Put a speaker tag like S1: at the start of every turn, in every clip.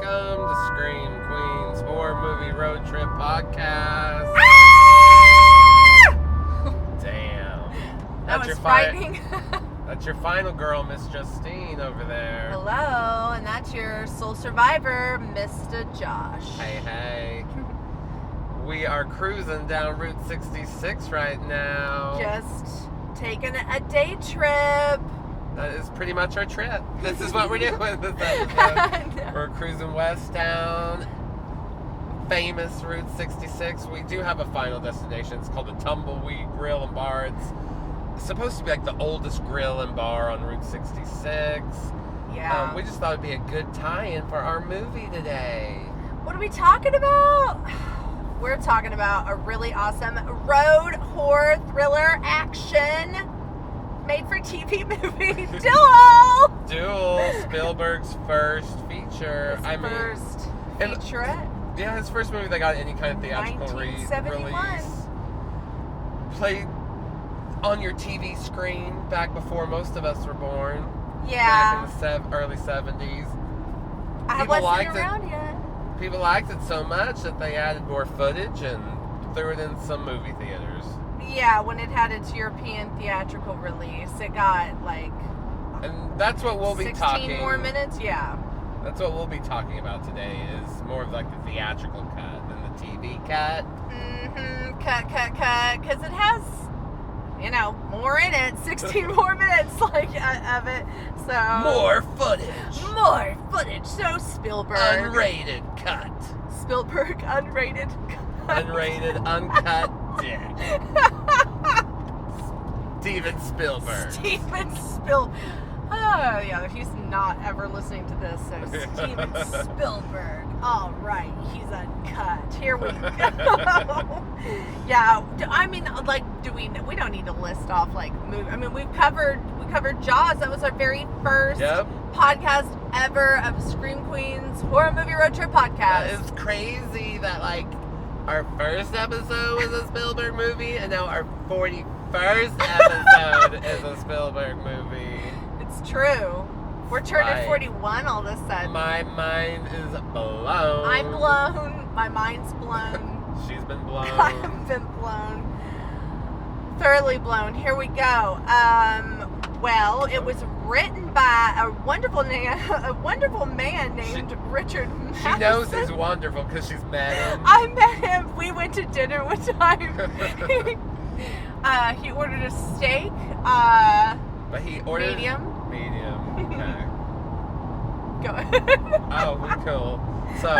S1: Welcome to Scream Queens Horror Movie Road Trip Podcast. Damn.
S2: That was frightening.
S1: That's your final girl, Miss Justine, over there.
S2: Hello, and that's your sole survivor, Mr. Josh.
S1: Hey. We are cruising down Route 66 right now.
S2: Just taking a day trip.
S1: That is pretty much our trip. This is what we're doing this episode.
S2: No.
S1: We're cruising west down famous Route 66. We do have a final destination. It's called the Tumbleweed Grill and Bar. It's supposed to be like the oldest grill and bar on Route 66.
S2: Yeah.
S1: We just thought it'd be a good tie-in for our movie today.
S2: What are we talking about? We're talking about a really awesome road horror thriller action made-for-TV movie, Duel!
S1: Spielberg's first feature.
S2: His first featurette.
S1: Yeah, his first movie that got any kind of theatrical
S2: 1971.
S1: release. Played on your TV screen back before most of us were born.
S2: Yeah.
S1: Back in the early 70s.
S2: I wasn't around yet.
S1: People liked it so much that they added more footage and threw it in some movie theaters.
S2: Yeah, when it had its European theatrical release, it got like...
S1: And that's what we'll be
S2: 16 more minutes, yeah.
S1: That's what we'll be talking about today, is more of like the theatrical cut than the TV cut.
S2: Cut. Because it has, more in it. 16 more minutes, of it. So...
S1: More footage.
S2: So Spielberg.
S1: Unrated cut.
S2: Spielberg, unrated cut.
S1: Unrated, uncut dick. Steven Spielberg.
S2: Oh, yeah, if he's not ever listening to this, so Steven Spielberg. All right, he's uncut. Here we go. Yeah, we don't need to list off, movies. I mean, we covered Jaws. That was our very first podcast ever of Scream Queens Horror Movie Road Trip Podcast.
S1: That is crazy that, our first episode was a Spielberg movie, and now our 41st episode is a Spielberg movie.
S2: It's true. We're turning 41 all of a sudden.
S1: My mind is blown.
S2: I'm blown. My mind's blown.
S1: She's been blown.
S2: I've been blown. Thoroughly blown. Here we go. Well, it was written by a wonderful man named Richard Matheson.
S1: She knows he's wonderful because she's met him.
S2: I met him. We went to dinner one time. He ordered a steak.
S1: But he ordered
S2: medium.
S1: Okay.
S2: Go ahead.
S1: Oh, cool. So,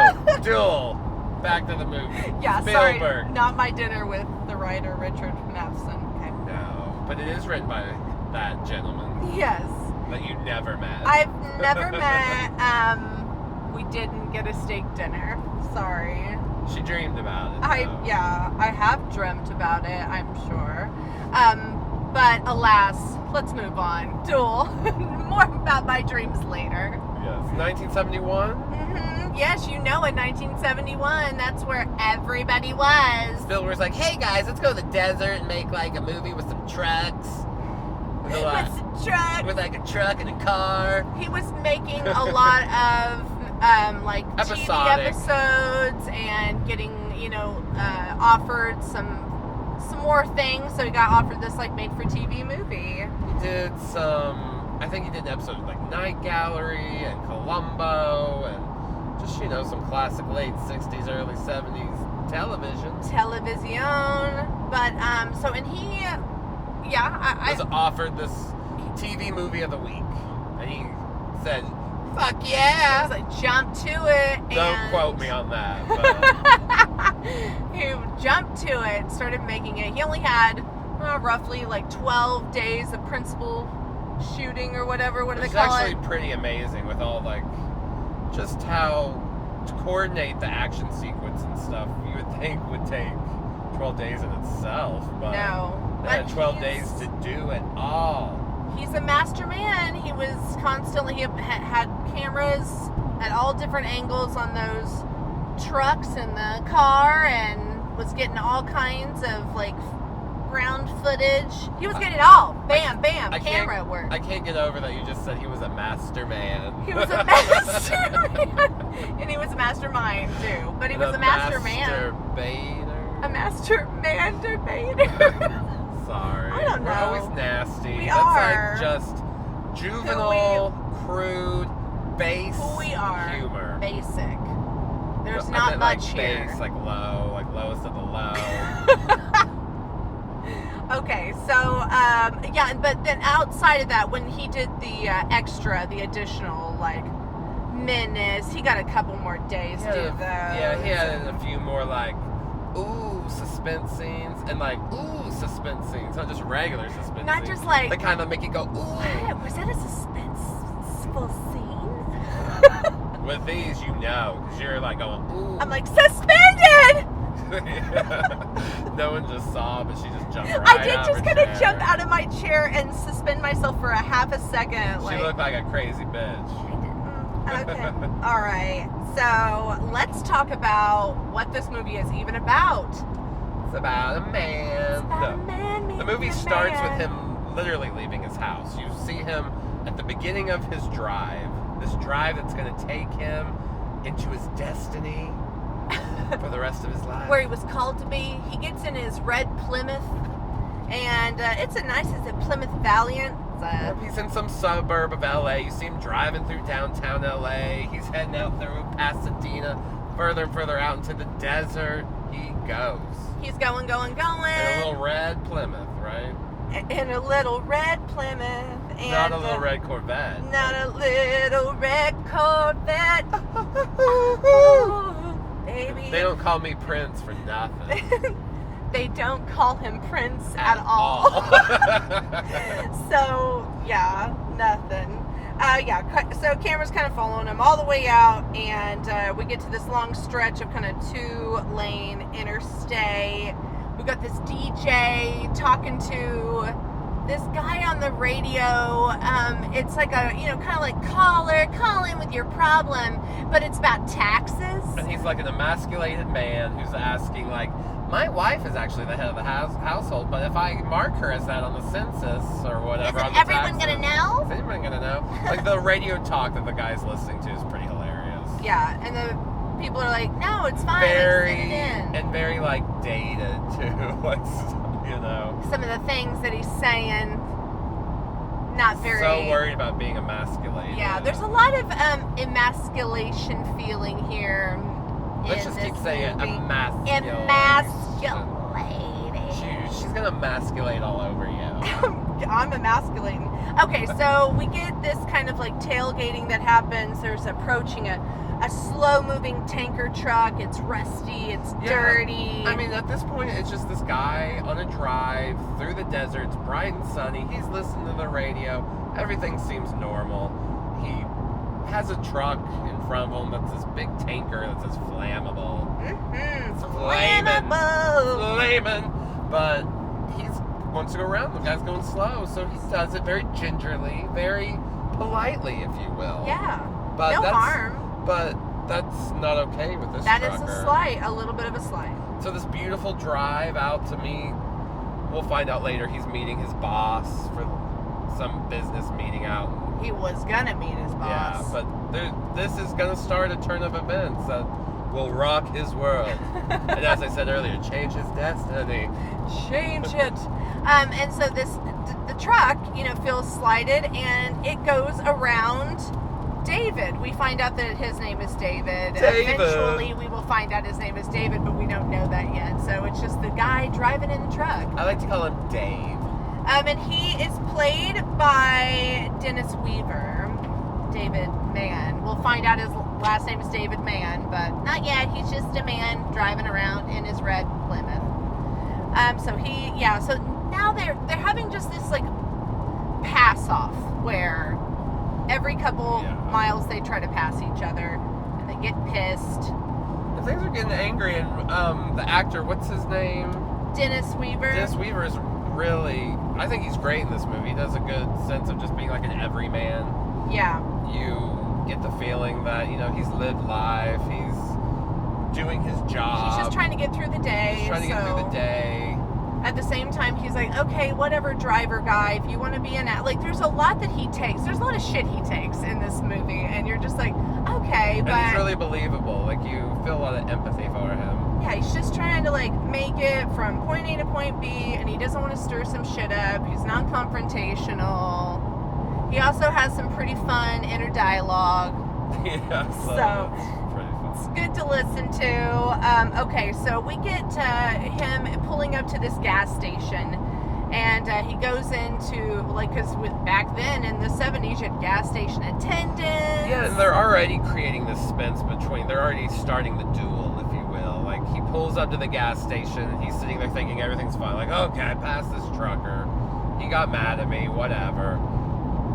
S1: Duel. Back to the movie.
S2: Yeah,
S1: Spielberg.
S2: Sorry, not my dinner with the writer Richard Matheson. Okay.
S1: No, but it is written by that gentleman.
S2: Yes.
S1: That you never met.
S2: I've never met. We didn't get a steak dinner. Sorry.
S1: She dreamed about it.
S2: I have dreamt about it, I'm sure. But alas, let's move on. Duel. More about my dreams later.
S1: Yes. 1971?
S2: Yes, in 1971, that's where everybody was.
S1: Spielberg's like, hey guys, let's go to the desert and make a movie with some trucks. With a truck and a car.
S2: He was making a lot of
S1: Episodic.
S2: TV episodes and getting, offered some more things. So he got offered this made-for-TV movie.
S1: He did I think he did an episode of Night Gallery and Columbo and just, some classic late 60s, early 70s television.
S2: But, I
S1: was offered this TV movie of the week. And he said, fuck yeah!
S2: He was jumped to it.
S1: Don't quote me on that. But.
S2: He jumped to it, started making it. He only had roughly 12 days of principal shooting or whatever. What do they call it?
S1: It's actually pretty amazing with all just how to coordinate the action sequence and stuff you would think would take 12 days in itself. But
S2: no.
S1: They had 12 days to do it all.
S2: He's a master man. He was constantly, he had cameras at all different angles on those trucks in the car and was getting all kinds of ground footage. He was getting it all. Bam, bam, camera work.
S1: I can't get over that you just said he was a master man.
S2: He was a master man. And he was a mastermind, too. But he was a master man.
S1: Masturbator.
S2: A master masturbator.
S1: Sorry.
S2: I don't know.
S1: We're always nasty.
S2: We
S1: That's
S2: are.
S1: like just juvenile, crude, base
S2: Who we are.
S1: humor.
S2: Basic. There's
S1: I
S2: not
S1: meant,
S2: much
S1: like,
S2: here.
S1: Base, like lowest of the low.
S2: Okay, so, yeah, but then outside of that, when he did the extra, the additional, like, minutes, he got a couple more days to do those.
S1: Yeah, he had a few more, like, ooh, suspense scenes, and, like, ooh, suspense scenes. Not just regular suspense
S2: Not
S1: scenes.
S2: just, like...
S1: They kind of make you go, ooh.
S2: What? Was that a suspenseful scene?
S1: With these, you know, because you're, like, going, ooh.
S2: I'm like, suspended!
S1: No one just saw, but she just jumped right
S2: I did
S1: out
S2: just
S1: of her
S2: kind of
S1: chair.
S2: jump out of my chair and suspend myself for a half a second.
S1: She looked like a crazy bitch.
S2: Okay. All right. So let's talk about what this movie is even about.
S1: It's about a man.
S2: It's about a man
S1: The movie
S2: meeting a
S1: starts with
S2: man.
S1: him literally leaving his house. You see him at the beginning of his drive. This drive that's going to take him into his destiny for the rest of his life.
S2: Where he was called to be. He gets in his red Plymouth, and it's a Plymouth Valiant.
S1: He's in some suburb of LA. You see him driving through downtown LA. He's heading out through Pasadena, further and further out into the desert. He goes.
S2: He's going.
S1: In a little red Plymouth, right?
S2: In a little red Plymouth. And,
S1: Not a little red Corvette.
S2: Not a little red Corvette. Ooh, baby.
S1: They don't call me Prince for nothing.
S2: They don't call him Prince at all. So, yeah, nothing. So camera's kind of following him all the way out, and we get to this long stretch of kind of 2-lane interstate. We got this DJ talking to this guy on the radio. It's like a, kind of like call in with your problem, but it's about taxes.
S1: And he's like an emasculated man who's asking, like, my wife is actually the head of the household, but if I mark her as that on the census or whatever,
S2: Isn't everyone gonna know?
S1: Is anyone gonna know? Like, the radio talk that the guy's listening to is pretty hilarious.
S2: Yeah, and the people are like, no, it's fine. Send it in.
S1: And very, like, dated, too. Like,
S2: Some of the things that he's saying, not very...
S1: So worried about being emasculated.
S2: Yeah, there's a lot of emasculation feeling here.
S1: Let's just keep saying it, emasculated. She's gonna emasculate all over you.
S2: I'm emasculating. Okay, so we get this kind of like tailgating that happens. There's approaching a slow-moving tanker truck. It's rusty. It's dirty.
S1: I mean, at this point, it's just this guy on a drive through the desert. It's bright and sunny. He's listening to the radio. Everything seems normal. He has a truck in front of him that's this big tanker that says flammable.
S2: Mm-hmm.
S1: Flaming. But he wants to go around. The guy's going slow, so he does it very gingerly, very politely, if you will.
S2: Yeah.
S1: But
S2: no harm.
S1: But that's not okay with this
S2: That
S1: trucker.
S2: is a slight, a little bit of a slight.
S1: So this beautiful drive out to meet, we'll find out later, he's meeting his boss for some business meeting out.
S2: He was gonna meet his boss.
S1: Yeah, but this is gonna start a turn of events that will rock his world. And as I said earlier, change his destiny.
S2: Change it. And so the truck, feels slighted, and it goes around David. We find out that his name is David. Eventually, we will find out his name is David, but we don't know that yet. So it's just the guy driving in the truck.
S1: I like to call him Dave.
S2: And he is played by Dennis Weaver. David Mann. We'll find out his last name is David Mann, but not yet. He's just a man driving around in his red Plymouth. So now they're having just this like pass off where every couple miles they try to pass each other and they get pissed.
S1: And things are getting angry, and the actor, what's his name?
S2: Dennis Weaver.
S1: Dennis Weaver is really, I think he's great in this movie. He does a good sense of just being like an everyman.
S2: Yeah.
S1: You get the feeling that, he's lived life, he's doing his job.
S2: He's just trying to get through the day.
S1: He's trying to get through the day.
S2: at the same time, he's like, okay, whatever, driver guy, if you want to be an like, there's a lot that he takes. There's a lot of shit he takes in this movie, and you're just like, okay, but...
S1: And he's really believable. Like, you feel a lot of empathy for him.
S2: Yeah, he's just trying to, like, make it from point A to point B, and he doesn't want to stir some shit up. He's non-confrontational. He also has some pretty fun inner dialogue.
S1: Yeah,
S2: so
S1: it's pretty fun.
S2: It's good to listen to. Okay, so we get him pulling up to this gas station, and he goes into, like, because back then in the 70s, you had gas station attendants.
S1: Yeah, and they're already creating this suspense they're already starting the duel, if you will. Like, he pulls up to the gas station, and he's sitting there thinking everything's fine. Like, okay, I passed this trucker. He got mad at me, whatever.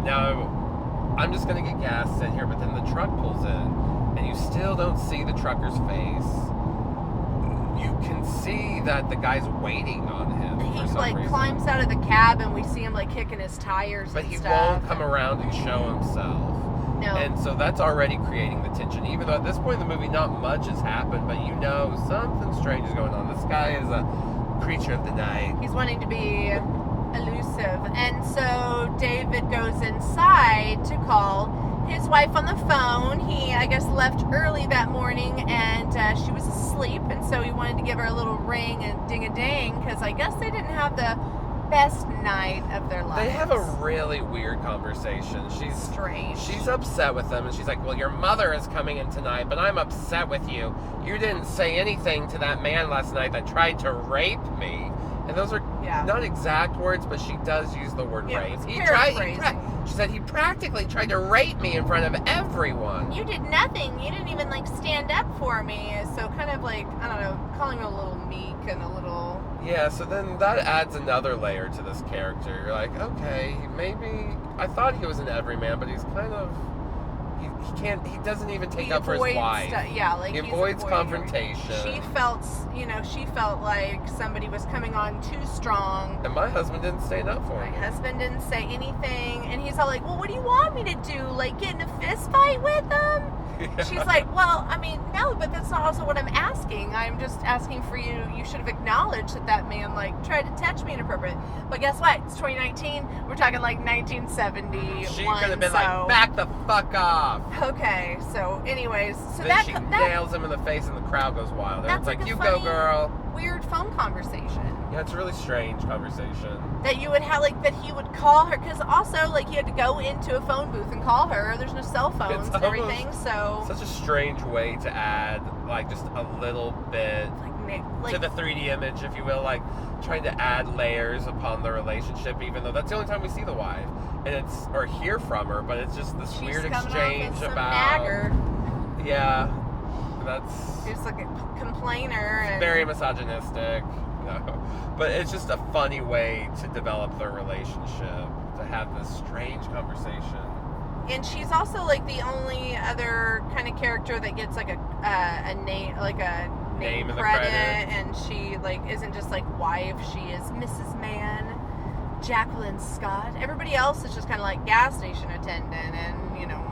S1: Now, I'm just going to get gas, sit here, but then the truck pulls in, and you still don't see the trucker's face. You can see that the guy's waiting on him.
S2: He,
S1: for some reason.
S2: climbs out of the cab, and we see him, like, kicking his tires
S1: But
S2: and
S1: he
S2: stuff.
S1: won't come around and show himself.
S2: No.
S1: And so that's already creating the tension. Even though at this point in the movie, not much has happened, but you know something strange is going on. This guy is a creature of the night.
S2: He's wanting to be elusive. And so David goes inside to call his wife on the phone. He, I guess, left early that morning, and she was asleep, and so he wanted to give her a little ring and ding-a-ding, because I guess they didn't have the best night of their lives.
S1: They have a really weird conversation.
S2: Strange.
S1: She's upset with him, and she's like, well, your mother is coming in tonight, but I'm upset with you. You didn't say anything to that man last night that tried to rape me. And those are not exact words, but she does use the word rape. She said he practically tried to rape me in front of everyone.
S2: You did nothing. You didn't even, like, stand up for me. So kind of like, I don't know, calling him a little meek and a little...
S1: Yeah, so then that adds another layer to this character. You're like, okay, maybe... I thought he was an everyman, but he's kind of... He doesn't even take up for his wife.
S2: He
S1: avoids confrontation.
S2: She felt like somebody was coming on too strong.
S1: And my husband didn't stand up for
S2: me.
S1: him.
S2: My husband didn't say anything, and he's all like, well, what do you want me to do? Like, get in a fist fight with him? Yeah. She's like, well, I mean, no, but that's not also what I'm asking. I'm just asking for you. You should have acknowledged that man, like, tried to touch me inappropriate. But guess what? It's 2019. We're talking like 1971.
S1: She could have been like, back the fuck off.
S2: Okay, so anyways, so
S1: then she nails him in the face, and the crowd goes wild. It's like, you go, girl.
S2: Weird phone conversation.
S1: Yeah, it's a really strange conversation.
S2: That you would have, like, that he would call her, because also, like, he had to go into a phone booth and call her. There's no cell phones and everything, so...
S1: Such a strange way to add, like, just a little bit to the 3D image, if you will, like, trying to add layers upon the relationship, even though that's the only time we see the wife, and or hear from her, but it's just this weird exchange about...
S2: Nagger.
S1: Yeah, that's...
S2: She's like a complainer. And...
S1: very misogynistic. No. But it's just a funny way to develop their relationship, to have this strange conversation.
S2: And she's also, like, the only other kind of character that gets, like, a name, like a name credit, and she, like, isn't just, like, wife. She is Mrs. Mann, Jacqueline Scott. Everybody else is just kind of like gas station attendant, and, you know,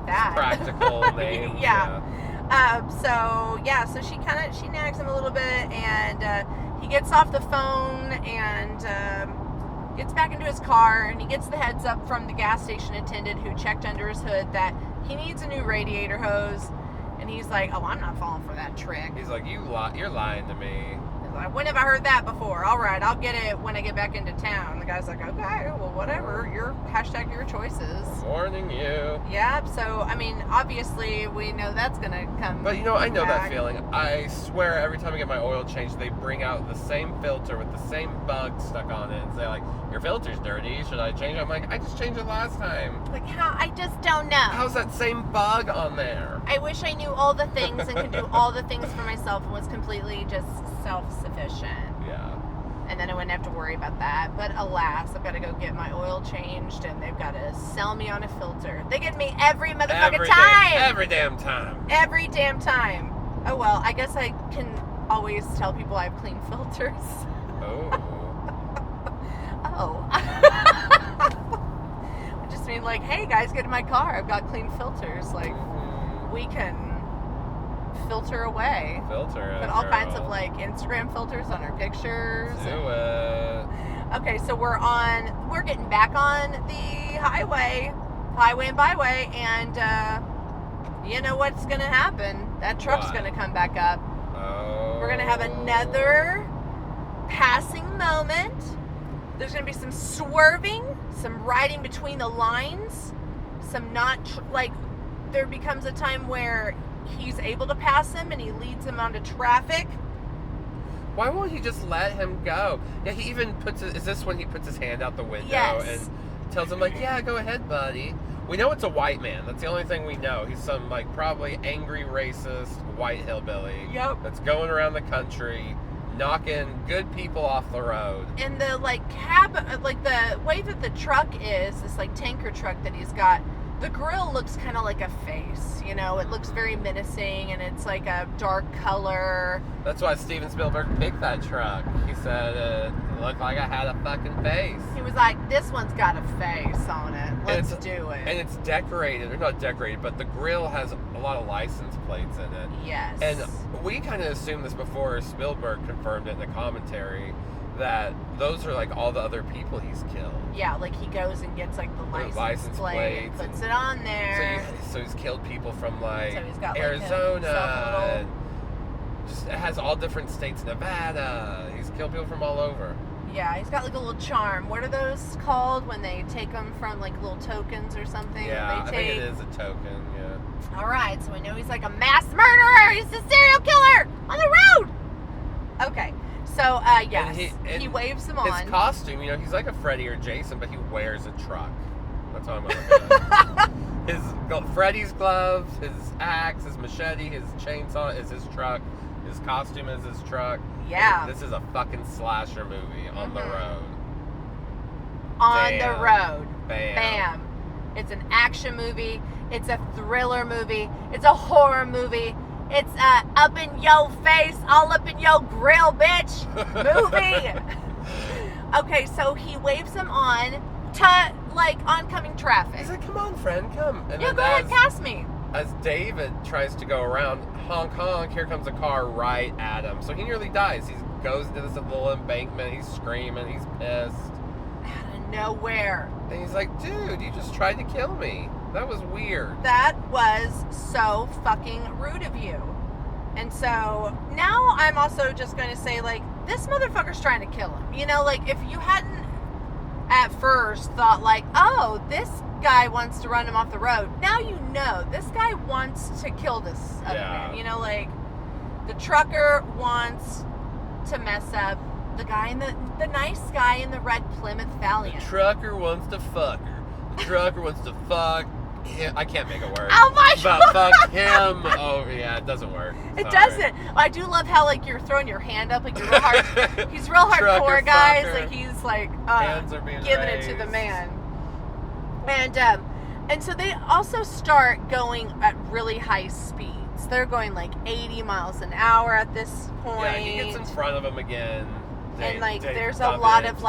S2: that.
S1: Practical names.
S2: Yeah. So she nags him a little bit, and he gets off the phone and gets back into his car, and he gets the heads up from the gas station attendant who checked under his hood that he needs a new radiator hose, and he's like, oh, I'm not falling for that trick.
S1: He's like, you're lying to me.
S2: Like, when have I heard that before? All right, I'll get it when I get back into town. The guy's like, okay, well, whatever. Your choices.
S1: Warning you.
S2: Yep. So, I mean, obviously, we know that's going to come.
S1: But, you know, I know that feeling. I swear every time I get my oil changed, they bring out the same filter with the same bug stuck on it and say, like, your filter's dirty. Should I change it? I'm like, I just changed it last time.
S2: Like, how? I just don't know.
S1: How's that same bug on there?
S2: I wish I knew all the things and could do all the things for myself and was completely just self-sufficient.
S1: Yeah.
S2: And then I wouldn't have to worry about that. But alas, I've got to go get my oil changed, and they've got to sell me on a filter. They get me every motherfucking time.
S1: Every damn time.
S2: Every damn time. Oh, well, I guess I can always tell people I have clean filters.
S1: Oh.
S2: Oh. I just mean, like, hey, guys, get in my car. I've got clean filters. Like, we can filter away.
S1: Filter it,
S2: Put all kinds
S1: girl.
S2: of like Instagram filters on our pictures.
S1: Do it.
S2: Okay, so we're getting back on the highway and byway, and you know what's gonna happen? That truck's
S1: What?
S2: gonna come back up.
S1: Oh.
S2: We're gonna have another passing moment. There's gonna be some swerving, some riding between the lines, some not there becomes a time where he's able to pass him and he leads him onto traffic.
S1: Why won't he just let him go? Yeah, he even is this when he puts his hand out the window
S2: Yes.
S1: and tells him, like, yeah, go ahead, buddy. We know it's a white man. That's the only thing we know. He's some, like, probably angry, racist, white hillbilly.
S2: Yep.
S1: That's going around the country, knocking good people off the road.
S2: And the, the way that the truck is, this, tanker truck that he's got, the grill looks kind of like a face, you know? It looks very menacing, and it's, like, a dark color.
S1: That's why Steven Spielberg picked that truck. He said it looked like I had a fucking face.
S2: He was like, this one's got a face on it. Let's do it.
S1: And it's decorated, or not decorated, but the grill has a lot of license plates in it.
S2: Yes.
S1: And we kind of assumed this before Spielberg confirmed it in the commentary, that those are like all the other people he's killed.
S2: Yeah, like he goes and gets like the license plate,
S1: plates,
S2: puts it on there.
S1: So he's killed people from like
S2: So he's got, like,
S1: Arizona,
S2: himself
S1: and just it has all different states, Nevada. He's killed people from all over.
S2: Yeah, he's got like a little charm. What are those called when they take them from like little tokens or something?
S1: Yeah,
S2: they
S1: I think it is a token. Yeah.
S2: All right, so we know he's like a mass murderer. He's a serial killer on the road. Okay, so yes,
S1: And
S2: he waves them on.
S1: His costume, he's like a Freddy or Jason, but he wears a truck. That's what I'm looking at. Freddy's gloves, his axe, his machete, his chainsaw is his truck. His costume is his truck.
S2: Yeah.
S1: This is a fucking slasher movie on the road.
S2: On the road.
S1: Bam.
S2: Bam. It's an action movie. It's a thriller movie. It's a horror movie. It's a up in yo face, all up in yo grill, bitch movie. Okay, so he waves him on to oncoming traffic.
S1: He's like, come on, friend, come. And
S2: Yeah,
S1: then
S2: go ahead, pass me.
S1: As David tries to go around, honk, honk, here comes a car right at him. So he nearly dies. He goes into this little embankment. He's screaming. He's pissed.
S2: Out of nowhere.
S1: And he's like, dude, you just tried to kill me. That was weird.
S2: That was so fucking rude of you. And so now I'm also just going to say, this motherfucker's trying to kill him. If you hadn't at first thought, oh, this guy wants to run him off the road. Now you know this guy wants to kill this other man. The trucker wants to mess up the guy in the nice guy in the red Plymouth Valiant.
S1: The trucker wants to fuck her. The trucker wants to fuck him. I can't make a word.
S2: Oh my
S1: God! But fuck him. Oh yeah, it doesn't work.
S2: It
S1: Sorry.
S2: doesn't. I do love how you're throwing your hand up, you're real hard. He's real hardcore,
S1: Trucker,
S2: guys.
S1: fucker.
S2: He's
S1: Hands are being
S2: giving
S1: raised.
S2: it to the man. And so they also start going at really high speeds. They're going 80 miles an hour at this point.
S1: Yeah, he gets in front of him again.
S2: And
S1: Dave
S2: there's a
S1: Duffett.
S2: lot of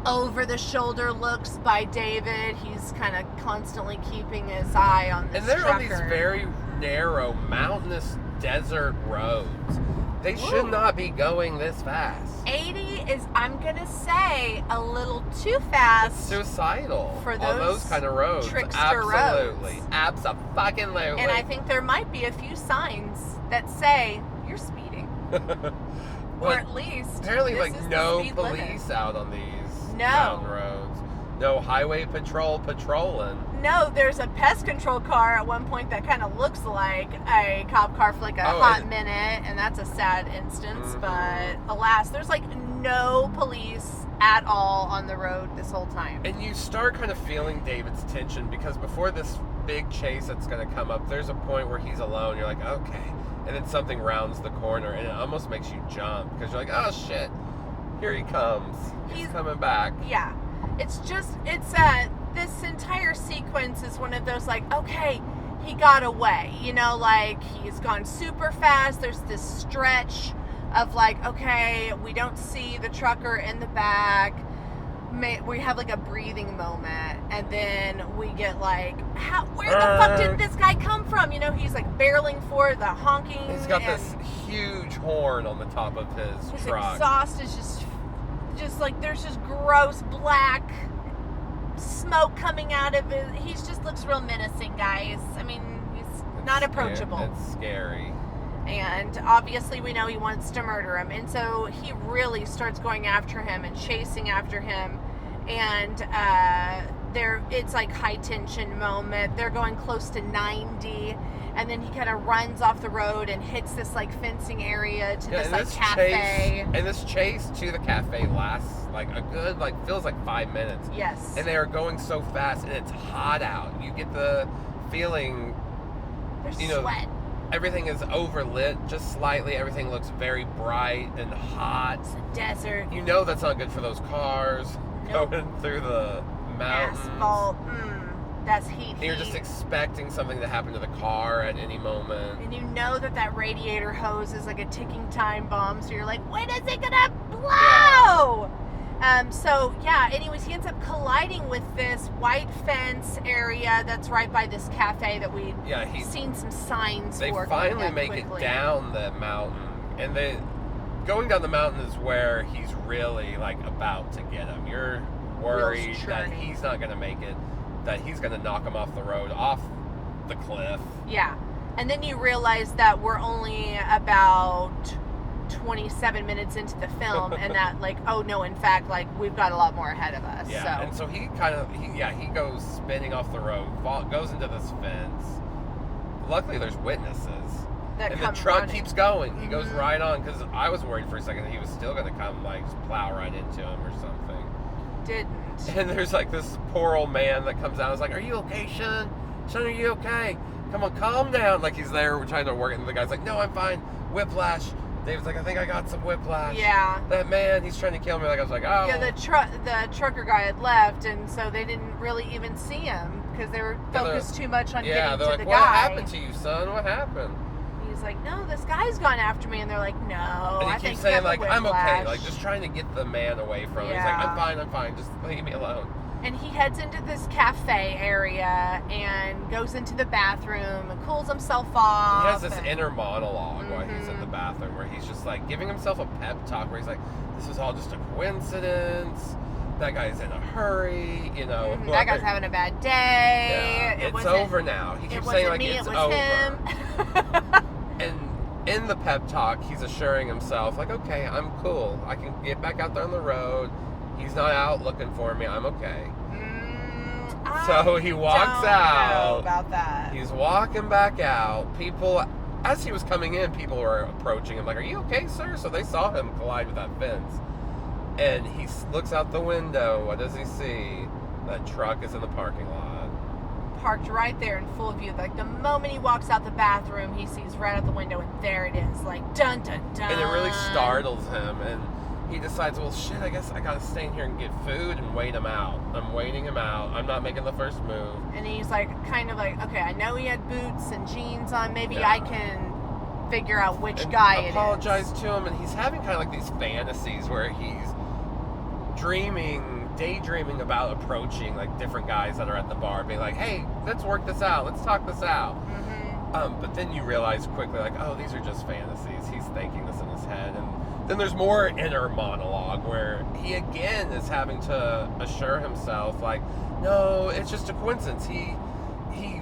S2: over the shoulder looks by David. He's kind of constantly keeping his eye on this
S1: And they're
S2: trucker.
S1: on these very narrow, mountainous desert roads. They should not be going this fast.
S2: 80 is, I'm gonna say, a little too fast.
S1: It's suicidal
S2: for
S1: on
S2: those
S1: those kind of roads.
S2: trickster
S1: Absolutely.
S2: roads.
S1: Absolutely.
S2: And I think there might be a few signs that say you're speeding, or at least
S1: apparently,
S2: this is
S1: no
S2: the speed limit.
S1: police out on these
S2: No.
S1: mountain roads. No highway patrol patrolling.
S2: No, there's a pest control car at one point that kind of looks like a cop car for a hot minute, and that's a sad instance.
S1: Mhm.
S2: But alas, there's no police at all on the road this whole time.
S1: And you start kind of feeling David's tension because before this big chase that's going to come up, there's a point where he's alone. You're like, okay. And then something rounds the corner, and it almost makes you jump because you're like, oh shit, here he comes. He's coming back.
S2: Yeah. It's this entire sequence is one of those okay, he got away. He's gone super fast. There's this stretch of okay, we don't see the trucker in the back. we have like a breathing moment, and then we get like, where the fuck did this guy come from? You know, he's like barreling for the honking.
S1: He's got this huge horn on the top of his truck.
S2: Exhaust is just like, there's just gross black smoke coming out of it. He just looks real menacing, guys. I mean, he's not approachable.
S1: It's scary.
S2: And obviously we know he wants to murder him. And so he really starts going after him and chasing after him. And it's like high tension moment. They're going close to 90. And then he kind of runs off the road and hits this like fencing area to this like cafe.
S1: And this chase to the cafe lasts like a good, like, feels like 5 minutes.
S2: Yes.
S1: And they are going so fast, and it's hot out. You get the feeling,
S2: There's sweat.
S1: Everything is overlit just slightly. Everything looks very bright and hot.
S2: It's a desert.
S1: You know that's not good for those cars going through the mountains.
S2: Asphalt. That's heat.
S1: And you're just expecting something to happen to the car at any moment.
S2: And you know that radiator hose is like a ticking time bomb. So you're like, when is it gonna blow? Yeah. Anyways, he ends up colliding with this white fence area that's right by this cafe that we've seen some signs for.
S1: They finally make it down the mountain, and going down the mountain is where he's really like about to get him. You're worried that he's not going to make it, that he's going to knock him off the road, off the cliff.
S2: Yeah, and then you realize that we're only about 27 minutes into the film, and that like, oh no, in fact, like, we've got a lot more ahead of us.
S1: Yeah, and so he goes spinning off the road, goes into this fence. Luckily there's witnesses, and the truck keeps going. He goes right on, because I was worried for a second that he was still going to come, like, just plow right into him or something.
S2: Didn't.
S1: And there's like this poor old man that comes out and is like, "Are you okay, Sean? Sean, are you okay? Come on, calm down." Like, he's there, we're trying to work it, and the guy's like, "No, I'm fine. Whiplash." David's like, "I think I got some whiplash."
S2: Yeah.
S1: That man, he's trying to kill me. Like, I was like, oh.
S2: Yeah, the trucker guy had left, and so they didn't really even see him because they were focused too much on getting to the guy.
S1: "What happened to you, son? What happened?"
S2: He's like, "No, this guy's gone after me," and they're like, "No."
S1: And he keeps saying, like, "I'm okay," like, just trying to get the man away from him. He's like, I'm fine, just leave me alone. And
S2: he heads into this cafe area and goes into the bathroom and cools himself off.
S1: He has this inner monologue while he's in the bathroom, where he's just like giving himself a pep talk, where he's like, "This was all just a coincidence. That guy's in a hurry, you know.
S2: That guy's having a bad day.
S1: Yeah, it's over now." He keeps saying, like, it's over.
S2: Him.
S1: And in the pep talk, he's assuring himself, like, "Okay, I'm cool. I can get back out there on the road. He's not out looking for me. I'm okay." So he walks out.
S2: Know about that.
S1: He's walking back out. People, as he was coming in, people were approaching him, like, "Are you okay, sir?" So they saw him collide with that fence. And he looks out the window. What does he see? That truck is in the parking lot.
S2: Parked right there in full view. Like, the moment he walks out the bathroom, he sees right out the window, and there it is. Like, dun dun dun.
S1: And it really startles him, and he decides, well, shit, I guess I gotta stay in here and get food and wait him out. I'm waiting him out. I'm not making the first move.
S2: And he's like, kind of like, okay, I know he had boots and jeans on. Maybe I can figure out which guy it is.
S1: Apologize to him, and he's having kind of like these fantasies where he's daydreaming about approaching like different guys that are at the bar, being like, "Hey, let's work this out. Let's talk this out." But then you realize quickly, like, oh, these are just fantasies. He's thinking this in his head. And then there's more inner monologue where he again is having to assure himself, like, no, it's just a coincidence. He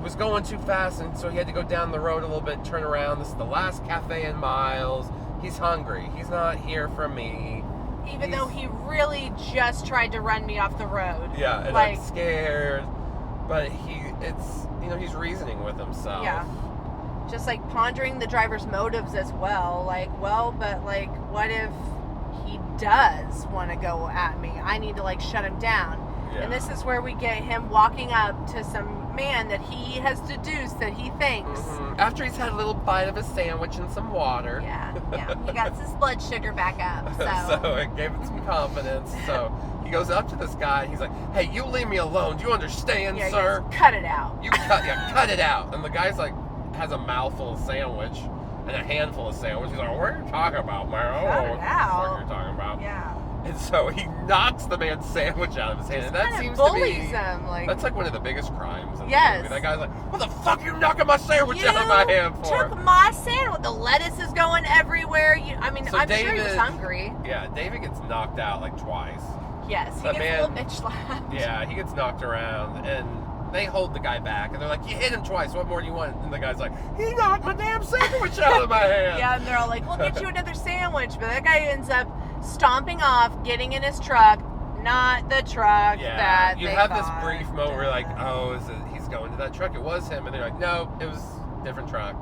S1: was going too fast, and so he had to go down the road a little bit, turn around. This is the last cafe in miles. He's hungry. He's not here for me.
S2: Even though he really just tried to run me off the road.
S1: Yeah, and like, I'm scared. But he's reasoning with himself.
S2: Yeah. Just like pondering the driver's motives as well. Like, well, but like, what if he does want to go at me? I need to like shut him down. Yeah. And this is where we get him walking up to some man that he has deduced that he thinks.
S1: After he's had a little bite of a sandwich and some water.
S2: Yeah. He got his blood sugar back up.
S1: So it gave him some confidence. So he goes up to this guy. He's like, "Hey, you leave me alone. Do you understand, sir?
S2: Cut it out.
S1: Cut it out." And the guy's like, has a mouthful of sandwich and a handful of sandwich. He's like, "What are you talking about, man? I don't know what the fuck you're talking about."
S2: Yeah.
S1: And so he knocks the man's sandwich out of his hand. And that seems to
S2: bullies
S1: be...
S2: him. Like,
S1: That's like one of the biggest crimes in the
S2: yes.
S1: movie. That guy's like, what the fuck are you knocking my sandwich out of my hand for?
S2: Took my sandwich. The lettuce is going everywhere. So I'm sure he was hungry.
S1: Yeah, David gets knocked out like twice.
S2: Yes, he gets a little bitch slapped.
S1: Yeah, he gets knocked around, and they hold the guy back, and they're like, you hit him twice, what more do you want? And the guy's like, he knocked my damn sandwich out of my hand.
S2: Yeah, and they're all like, we'll get you another sandwich. But that guy ends up stomping off, getting in his truck, not the truck that
S1: you
S2: they
S1: have this
S2: thought.
S1: brief moment where you're like, oh, he's going to that truck, it was him, and they're like, no, it was a different truck.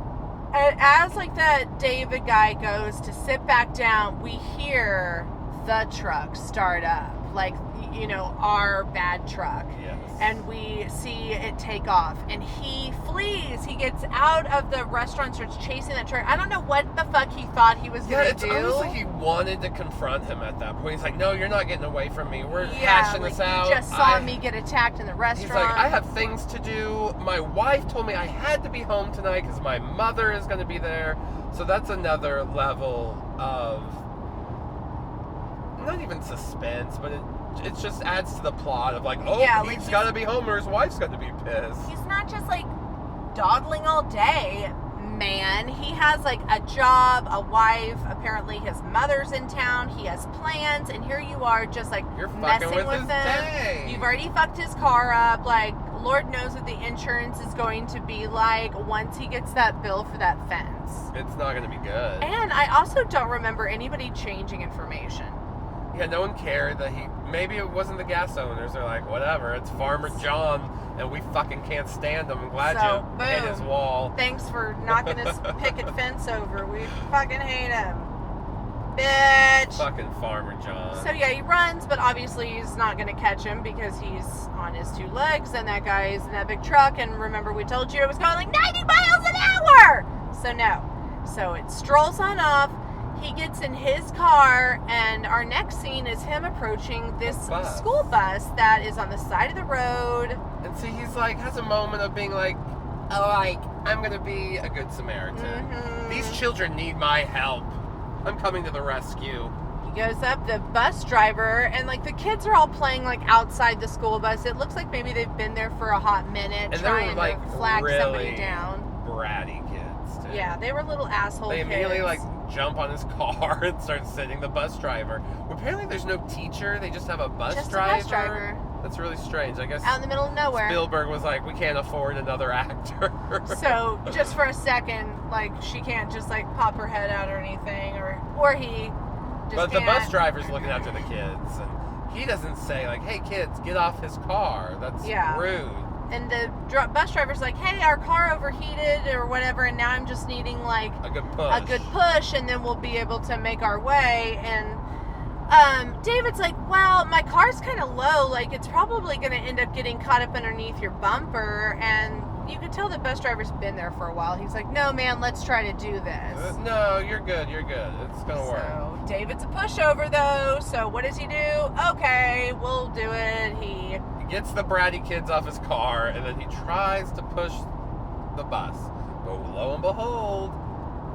S2: And as like that David guy goes to sit back down, we hear the truck start up, like, you know, our bad truck.
S1: Yes.
S2: And we see it take off, and he flees. He gets out of the restaurant, starts chasing that truck. I don't know what the fuck he thought he was gonna do.
S1: Yeah, it's almost like he wanted to confront him at that point. He's like, no, you're not getting away from me. We're hashing this out.
S2: You just saw me get attacked in the restaurant.
S1: He's like, I have things to do. My wife told me I had to be home tonight because my mother is going to be there. So that's another level of, not even suspense, but it just adds to the plot of like, oh,
S2: yeah,
S1: he's got to be home or his wife's got to be pissed.
S2: He's not just like dawdling all day, man. He has like a job, a wife. Apparently his mother's in town. He has plans, and here you are just like messing with him.
S1: Day.
S2: You've already fucked his car up. Like, Lord knows what the insurance is going to be like once he gets that bill for that fence.
S1: It's not going to be good.
S2: And I also don't remember anybody changing information.
S1: Yeah, no one cared that maybe it wasn't the gas owners. They're like, whatever, it's Farmer John, and we fucking can't stand him. I'm glad you hit his wall.
S2: Thanks for knocking his picket fence over. We fucking hate him. Bitch.
S1: Fucking Farmer John.
S2: So yeah, he runs, but obviously he's not going to catch him because he's on his two legs, and that guy's in that big truck, and remember we told you it was going like 90 miles an hour! So no. So it strolls on off. He gets in his car, and our next scene is him approaching this school bus that is on the side of the road.
S1: And see, he's like, has a moment of being like, oh, like, I'm going to be a good Samaritan.
S2: Mm-hmm.
S1: These children need my help. I'm coming to the rescue.
S2: He goes up, the bus driver, and like the kids are all playing like outside the school bus. It looks like maybe they've been there for a hot minute,
S1: and
S2: trying
S1: they were, like,
S2: to flag
S1: really
S2: somebody down.
S1: Bratty kids, too.
S2: Yeah, they were little asshole
S1: They immediately
S2: kids.
S1: like jump on his car and start sitting the bus driver. Well, apparently there's no teacher, they just have a bus driver.
S2: A bus driver.
S1: That's really strange. I guess
S2: out in the middle of nowhere.
S1: Spielberg was like, we can't afford another actor.
S2: So just for a second, like, she can't just like pop her head out or anything, or he just
S1: But
S2: can't.
S1: the bus driver's looking after the kids, and he doesn't say like, hey kids, get off his car. That's rude.
S2: And the bus driver's like, hey, our car overheated or whatever, and now I'm just needing like
S1: a good push,
S2: and then we'll be able to make our way. And David's like, well, my car's kind of low, like it's probably going to end up getting caught up underneath your bumper. And you could tell the bus driver's been there for a while. He's like, no man, let's try to do this.
S1: No, you're good, it's gonna work.
S2: So David's a pushover though, so what does he do? Okay, we'll do it. He
S1: gets the bratty kids off his car, and then he tries to push the bus. But lo and behold,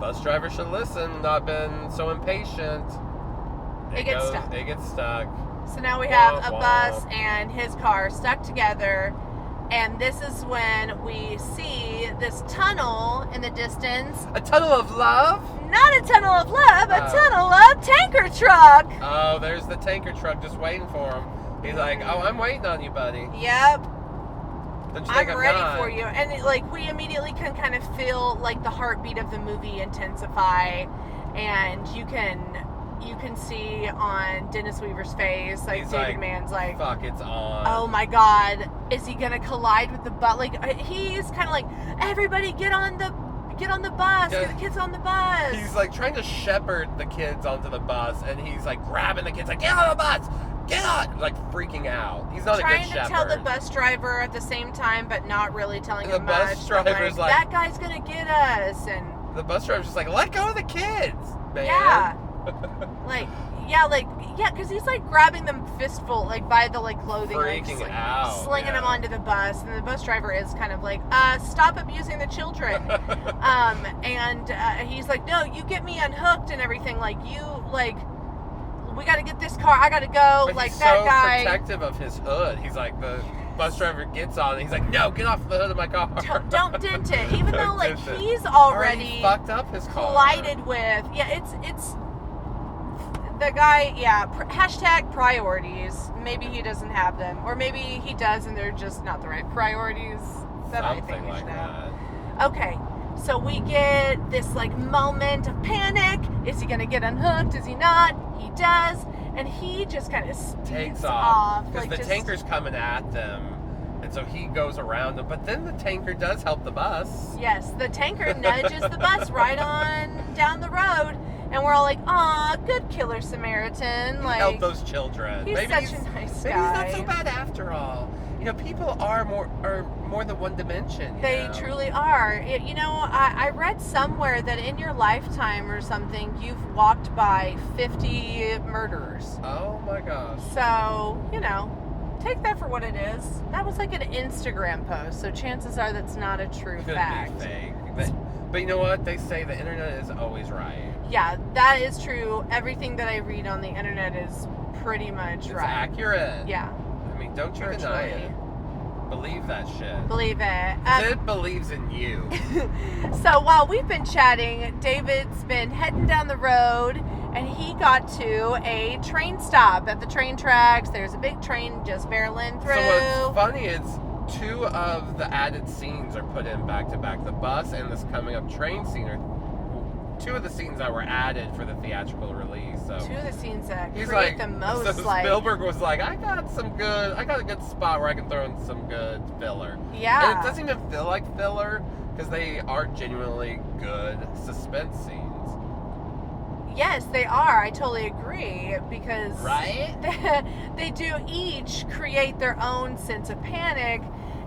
S1: bus driver should listen, not been so impatient.
S2: It gets stuck.
S1: They get stuck.
S2: So now we have a bus and his car stuck together, and this is when we see this tunnel in the distance.
S1: A tunnel of love?
S2: Not a tunnel of love, a tunnel of tanker truck.
S1: Oh, there's the tanker truck just waiting for him. He's like, oh, I'm waiting on you, buddy.
S2: Yep.
S1: Don't you think
S2: I'm ready for you. And like we immediately can kind of feel like the heartbeat of the movie intensify, and you can see on Dennis Weaver's face, like, David Mann's like,
S1: fuck, it's on.
S2: Oh my god, is he gonna collide with the bus? Like, he's kind of like, everybody get on the bus, get the kids on the bus.
S1: He's like trying to shepherd the kids onto the bus, and he's like grabbing the kids, like, get on the bus, get on, like freaking out. He's not a good shepherd.
S2: Trying to tell the bus driver at the same time, but not really telling him much.
S1: The bus driver's like,
S2: that guy's gonna get us, and
S1: the bus driver's just like, let go of the kids, man.
S2: Yeah. Because he's like grabbing them fistful, like by the like clothing,
S1: freaking
S2: like,
S1: out,
S2: slinging them onto the bus, and the bus driver is kind of like, stop abusing the children. And he's like, no, you get me unhooked and everything, like you like we got to get this car. I got to go.
S1: But
S2: like
S1: he's
S2: that
S1: so
S2: guy.
S1: protective of his hood. He's like, the bus driver gets on, and he's like, no, get off the hood of my car.
S2: Don't dent it. Even though,
S1: Don't
S2: like,
S1: dent it.
S2: he's already
S1: fucked up his car.
S2: collided with. Yeah, it's the guy. Yeah, hashtag priorities. Maybe he doesn't have them, or maybe he does, and they're just not the right priorities that I think
S1: Something
S2: we
S1: like
S2: should
S1: that.
S2: have. Okay. So we get this like moment of panic. Is he gonna get unhooked? Is he not? He does, and he just kind of
S1: Takes off because
S2: like,
S1: the
S2: just,
S1: tanker's coming at them, and so he goes around them. But then the tanker does help the bus.
S2: Yes, the tanker nudges the bus right on down the road, and we're all like, "Aw, good killer Samaritan!" Like,
S1: Help those children.
S2: he's
S1: Maybe
S2: such a nice
S1: maybe
S2: guy.
S1: he's not so bad after all. You know, people are more than one dimension.
S2: They truly are. You know, I read somewhere that in your lifetime or something, you've walked by 50 murderers.
S1: Oh my gosh.
S2: So, you know, take that for what it is. That was like an Instagram post, so chances are that's not a true
S1: Could
S2: fact.
S1: be fake. But you know what? They say the internet is always right.
S2: Yeah, that is true. Everything that I read on the internet is pretty much
S1: It's
S2: right.
S1: accurate.
S2: Yeah.
S1: I mean, don't you deny it. Believe that shit.
S2: Believe it.
S1: It believes in you.
S2: So while we've been chatting, David's been heading down the road, and he got to a train stop at the train tracks. There's a big train just barreling through.
S1: So what's funny is 2 of the added scenes are put in back to back. The bus and this coming up train scene are 2 of the scenes that were added for the theatrical release. So
S2: 2 of the scenes that
S1: he's
S2: create
S1: like,
S2: the most,
S1: so
S2: like...
S1: Spielberg was like, I got a good spot where I can throw in some good filler.
S2: Yeah.
S1: And it doesn't even feel like filler because they are genuinely good suspense scenes.
S2: Yes, they are. I totally agree because
S1: Right?
S2: they do each create their own sense of panic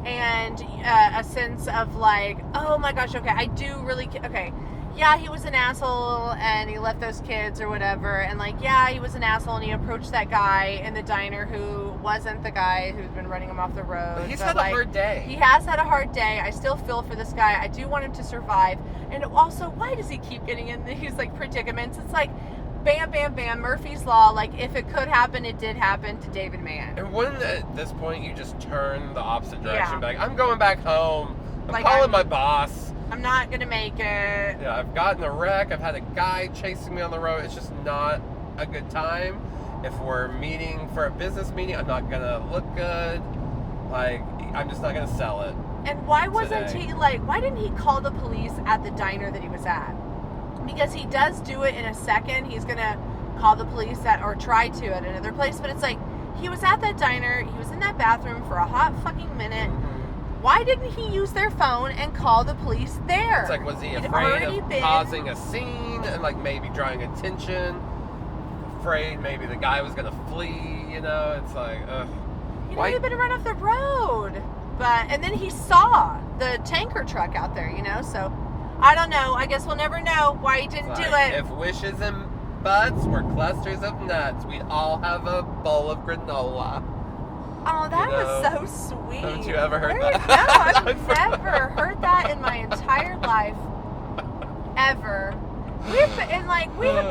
S2: and a sense of like, oh my gosh, okay, I do really, okay, yeah, he was an asshole and he left those kids or whatever, and like, yeah, he was an asshole and he approached that guy in the diner who wasn't the guy who's been running him off the road.
S1: But he's
S2: But,
S1: had
S2: like,
S1: a hard day.
S2: He has had a hard day. I still feel for this guy. I do want him to survive. And also, why does he keep getting in these like predicaments? It's like, bam, bam, bam, Murphy's Law. Like, if it could happen, it did happen to David Mann.
S1: And wouldn't at this point you just turn the opposite direction?
S2: Yeah.
S1: Be like, I'm going back home. I'm
S2: Like,
S1: calling my boss.
S2: I'm not gonna make it.
S1: Yeah, I've gotten a wreck. I've had a guy chasing me on the road. It's just not a good time. If we're meeting for a business meeting, I'm not gonna look good. Like, I'm just not gonna sell it.
S2: And why wasn't
S1: Today.
S2: he like? Why didn't he call the police at the diner that he was at? Because he does do it in a second. He's gonna call the police at or try to at another place. But it's like he was at that diner. He was in that bathroom for a hot fucking minute. Why didn't he use their phone and call the police there?
S1: It's like, was he
S2: He'd
S1: afraid
S2: already
S1: of
S2: been-
S1: causing a scene and like maybe drawing attention? Afraid maybe the guy was gonna flee, you know? It's like, ugh.
S2: He
S1: Why-
S2: might have been run off the road. But and then he saw the tanker truck out there, you know. So I don't know. I guess we'll never know why he didn't
S1: It's
S2: do
S1: like,
S2: it.
S1: If wishes and butts were clusters of nuts, we'd all have a bowl of granola.
S2: Oh, that
S1: You know,
S2: was so sweet.
S1: haven't you ever heard
S2: Where-
S1: that?
S2: No, I've never heard that in my entire life. Ever. We have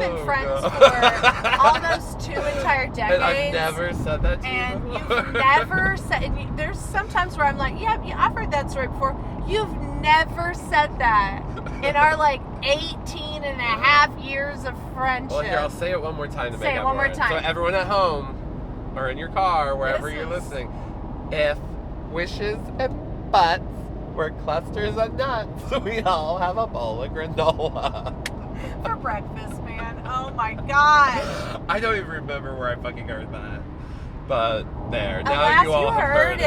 S2: been
S1: Oh,
S2: friends
S1: God.
S2: for almost 2 entire decades.
S1: And I've never said that to
S2: And
S1: you
S2: you've
S1: before.
S2: never said. And there's sometimes where I'm like, yeah, I've heard that story before. You've never said that in our like 18 and a half years of friendship.
S1: Well, here, I'll say it one more time to
S2: Say
S1: make
S2: it
S1: up
S2: one
S1: for
S2: more
S1: it.
S2: time.
S1: So everyone at home, or in your car, wherever
S2: This
S1: you're
S2: is-
S1: listening, if wishes and butts were clusters of nuts, we all have a bowl of granola.
S2: For breakfast, man. Oh my god.
S1: I don't even remember where I fucking heard that. But there, now
S2: Alas,
S1: you all
S2: you
S1: have
S2: heard
S1: heard it.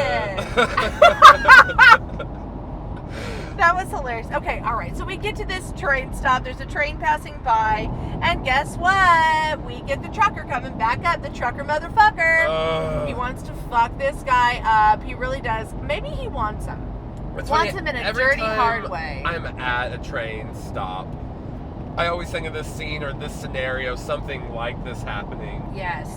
S2: That was hilarious. Okay, all right. So we get to this train stop. There's a train passing by, and guess what? We get the trucker coming back up. The trucker motherfucker. He wants to fuck this guy up. He really does. Maybe he wants him.
S1: It's
S2: Wants
S1: funny,
S2: him in a
S1: every
S2: dirty,
S1: time
S2: hard way.
S1: I'm at a train stop, I always think of this scene or this scenario, something like this happening,
S2: Yes.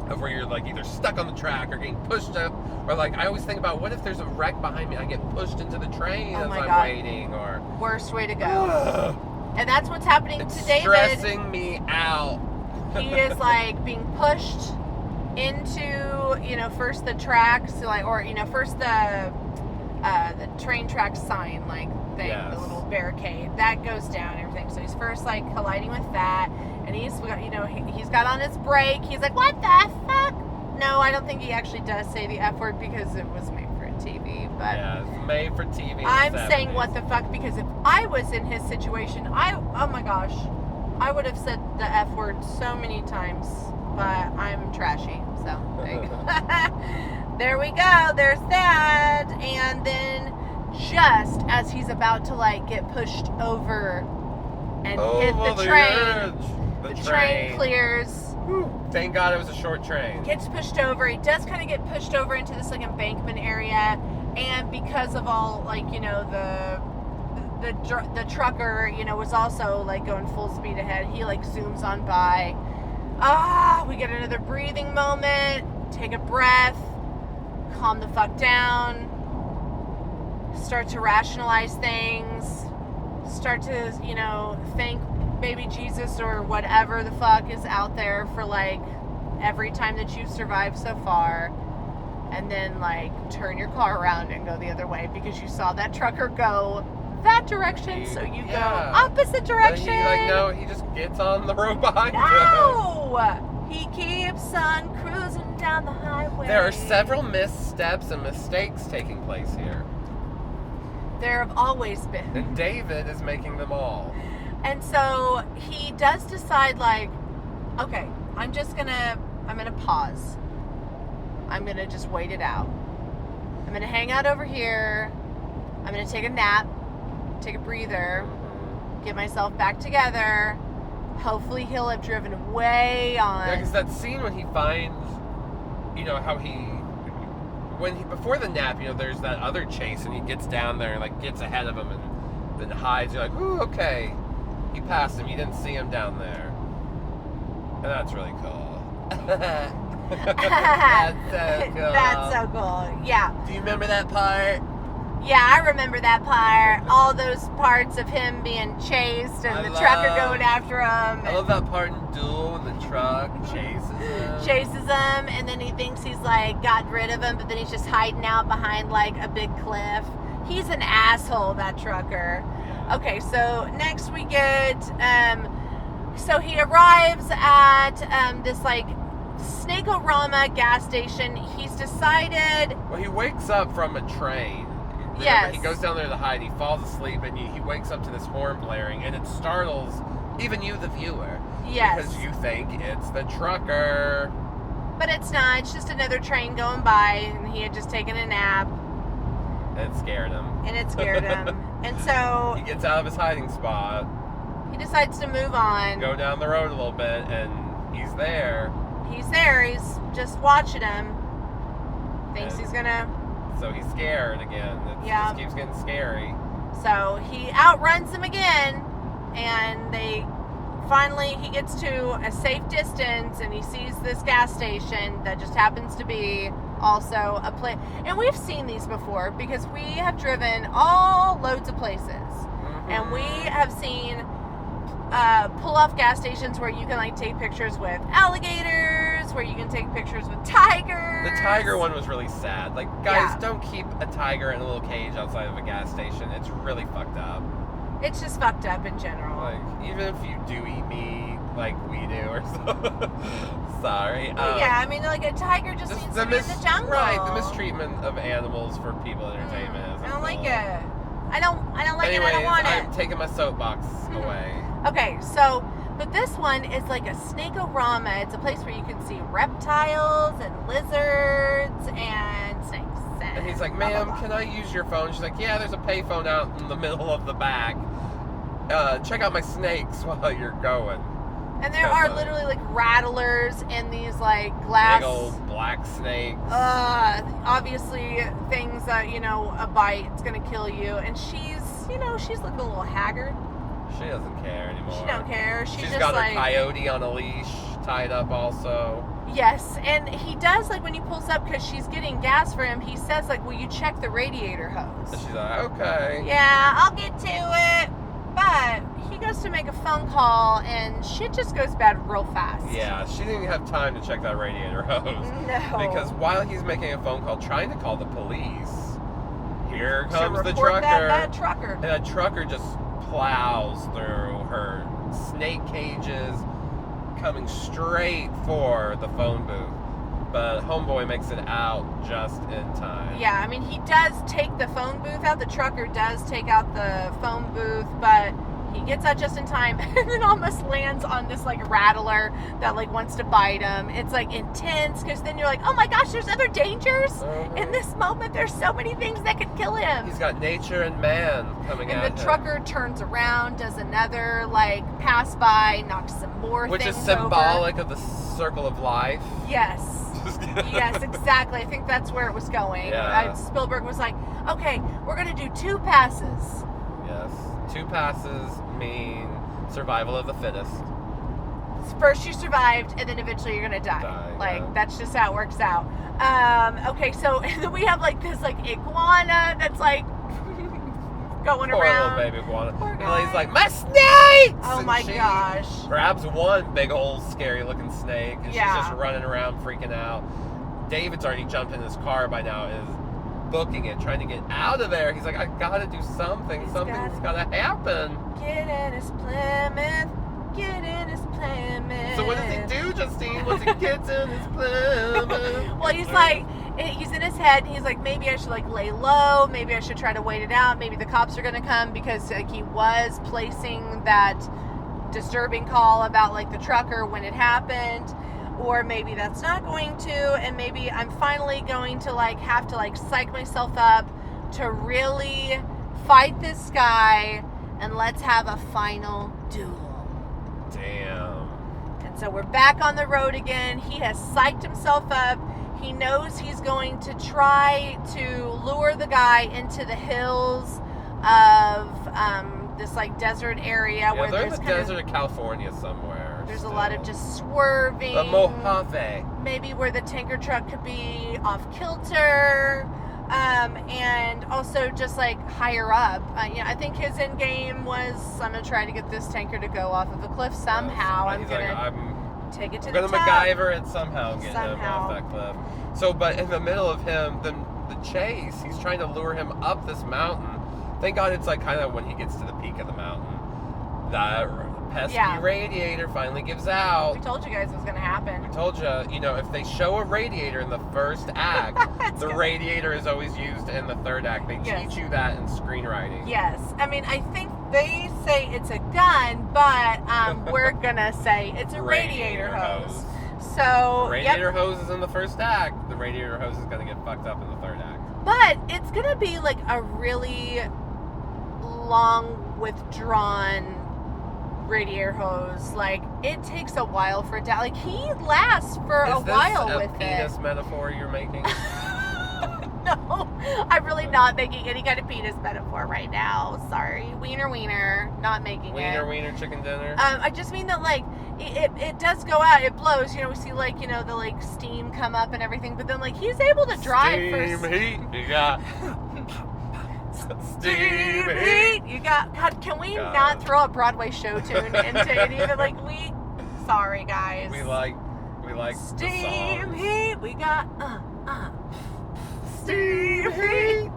S1: of where you're like either stuck on the track or getting pushed up, or like I always think about what if there's a wreck behind me, I get pushed into the train
S2: Oh
S1: as
S2: my
S1: I'm
S2: God.
S1: waiting, or
S2: Worst way to go. And that's what's happening
S1: it's
S2: to David.
S1: stressing me out.
S2: He is like being pushed into, first the tracks, first the train track sign, thing,
S1: Yes.
S2: the little barricade that goes down and everything. So he's first colliding with that, and he's got on his brake. He's like, "What the fuck?" No, I don't think he actually does say the F word because it was made for TV. But
S1: yeah, it's made for TV.
S2: I'm saying what the fuck because if I was in his situation, oh my gosh, I would have said the F word so many times. But I'm trashy, so there you go. There we go. There's that, and then just as he's about to get pushed over and hit the train,
S1: the
S2: train clears.
S1: Whew. Thank God it was a short train.
S2: Gets pushed over. He does kind of get pushed over into this embankment area, and because of all the trucker was also going full speed ahead. He zooms on by. We get another breathing moment. Take a breath. Calm the fuck down. Start to rationalize things. Start to thank baby Jesus or whatever the fuck is out there for every time that you've survived so far, and then turn your car around and go the other way because you saw that trucker go that direction, so you go opposite direction.
S1: But he just gets on the road behind him.
S2: No! He keeps on cruising down the highway.
S1: There are several missteps and mistakes taking place here.
S2: There have always been.
S1: And David is making them all.
S2: And so he does decide okay, I'm gonna pause. I'm gonna just wait it out. I'm gonna hang out over here. I'm gonna take a nap, take a breather, get myself back together. Hopefully he'll have driven way on.
S1: Yeah, because that scene when he finds, before the nap, there's that other chase and he gets down there and gets ahead of him and then hides. You're like, ooh, okay. He passed him. You didn't see him down there. And that's really cool. That's so cool.
S2: That's so cool. Yeah.
S1: Do you remember that part?
S2: Yeah, I remember that part. All those parts of him being chased and the trucker going after him.
S1: I love that part in Duel when the truck chases him,
S2: and then he thinks he's got rid of him, but then he's just hiding out behind a big cliff. He's an asshole, that trucker.
S1: Yeah.
S2: Okay, so next we get so he arrives at this Snake-O-Rama gas station. He's decided.
S1: Well, he wakes up from a train. Remember,
S2: yes.
S1: He goes down there to hide. He falls asleep, and he wakes up to this horn blaring, and it startles even you, the viewer.
S2: Yes.
S1: Because you think it's the trucker.
S2: But it's not. It's just another train going by, and he had just taken a nap.
S1: And it scared him.
S2: And so
S1: he gets out of his hiding spot.
S2: He decides to move on.
S1: Go down the road a little bit, and he's there.
S2: He's there. He's just watching him. Thinks he's gonna.
S1: So he's scared again. It just keeps getting scary.
S2: So he outruns him again, and he gets to a safe distance, and he sees this gas station that just happens to be also a place. And we've seen these before because we have driven all loads of places, and we have seen pull-off gas stations where you can take pictures with alligators, where you can take pictures with tigers.
S1: The tiger one was really sad. Guys, don't keep a tiger in a little cage outside of a gas station. It's really fucked up.
S2: It's just fucked up in general.
S1: Even if you do eat meat like we do or so. Sorry.
S2: Yeah, I mean, a tiger just needs to be in the jungle.
S1: Right, the mistreatment of animals for people entertainment.
S2: I don't like it. I don't like
S1: Anyways,
S2: it. I don't want it.
S1: I'm taking my soapbox away.
S2: Okay, so, but this one is a Snake-O-Rama. It's a place where you can see reptiles and lizards and snakes.
S1: And he's like, ma'am, can I use your phone? She's like, yeah, there's a payphone out in the middle of the back. Check out my snakes while you're going.
S2: And there are literally rattlers in these glass.
S1: Big old black snakes.
S2: Obviously things that, a bite's gonna kill you. And she's looking a little haggard.
S1: She doesn't care anymore.
S2: She don't care. She's just
S1: got her coyote on a leash tied up also.
S2: Yes, and he does when he pulls up because she's getting gas for him. He says will you check the radiator hose?
S1: And she's like, okay.
S2: Yeah, I'll get to it. But he goes to make a phone call, and shit just goes bad real fast.
S1: Yeah, she didn't even have time to check that radiator hose.
S2: No.
S1: Because while he's making a phone call, trying to call the police, here comes the
S2: report
S1: trucker.
S2: that trucker.
S1: And that trucker just plows through her snake cages, coming straight for the phone booth. But homeboy makes it out just in time.
S2: Yeah, I mean, he does take the phone booth out. The trucker does take out the phone booth, but he gets out just in time and then almost lands on this, like, rattler that, like, wants to bite him. It's, like, intense because then you're like, oh my gosh, there's other dangers in this moment. There's so many things that could kill him.
S1: He's got nature and man coming at him.
S2: And the trucker turns around, does another, like, pass by, knocks some more
S1: Which
S2: things
S1: is symbolic
S2: over.
S1: of the circle of life.
S2: Yes. Yes, exactly. I think that's where it was going.
S1: Yeah.
S2: Spielberg was like, okay, we're going to do 2 passes.
S1: Yes. 2 passes mean survival of the fittest.
S2: First you survived, and then eventually you're going to die. Like,
S1: yeah.
S2: That's just how it works out. Okay, so and then we have, like, this, like, iguana that's, like, going
S1: Poor
S2: around.
S1: little baby iguana.
S2: Poor
S1: And
S2: guy.
S1: he's like, my snakes!
S2: Oh
S1: And
S2: my
S1: she
S2: gosh.
S1: grabs one big old scary looking snake, and
S2: Yeah.
S1: she's just running around freaking out. David's already jumped in his car by now, is booking it, trying to get out of there. He's like, I gotta do something. Something's gotta happen.
S2: Get in his Plymouth. Get in his Plymouth.
S1: So what does he do, Justine, once he gets in his Plymouth?
S2: Well, he's like, he's in his head. He's like, maybe I should, like, lay low. Maybe I should try to wait it out. Maybe the cops are gonna come because, like, he was placing that disturbing call about, like, the trucker when it happened. Or maybe that's not going to, and maybe I'm finally going to, like, have to, like, psych myself up to really fight this guy, and let's have a final duel.
S1: Damn.
S2: And so we're back on the road again. He has psyched himself up. He knows he's going to try to lure the guy into the hills of this, like, desert area
S1: Yeah,
S2: where
S1: they're in
S2: there's
S1: the
S2: kind
S1: desert of California somewhere.
S2: there's
S1: still.
S2: a lot of just swerving.
S1: The Mojave.
S2: Maybe where the tanker truck could be off kilter. And also just, like, higher up. I think his end game was, I'm going to try to get this tanker to go off of a cliff somehow. I'm
S1: He's
S2: going
S1: like,
S2: to
S1: I'm
S2: take it to
S1: gonna
S2: the top.
S1: MacGyver it somehow, get him
S2: Somehow.
S1: off that cliff. So, but in the middle of him, the chase, he's trying to lure him up this mountain. Thank God it's, like, kind of when he gets to the peak of the mountain, that pesky radiator finally gives out.
S2: We told you guys it was going to happen.
S1: We told you, if they show a radiator in the first act, the radiator is always used in the third act. They teach you that in screenwriting.
S2: Yes. I mean, I think they say it's a gun, but we're going to say it's a radiator hose. So,
S1: The radiator hose is in the first act. The radiator hose is going to get fucked up in the third act.
S2: But it's going to be, like, a really long withdrawn radiator hose. Like, it takes a while for it to, like, he lasts for a while with it.
S1: Is this a penis metaphor you're making?
S2: No, I'm really not making any kind of penis metaphor right now. Sorry. Wiener, not making it.
S1: Wiener, chicken dinner.
S2: I just mean that, like, it does go out, it blows, we see, like, the, like, steam come up and everything, but then, like, he's able to drive
S1: Steam heat, you got steam heat.
S2: You got, God, can we not throw a Broadway show tune into any of it? Like, sorry, guys.
S1: We like
S2: steam
S1: the
S2: heat, we got, steam heat.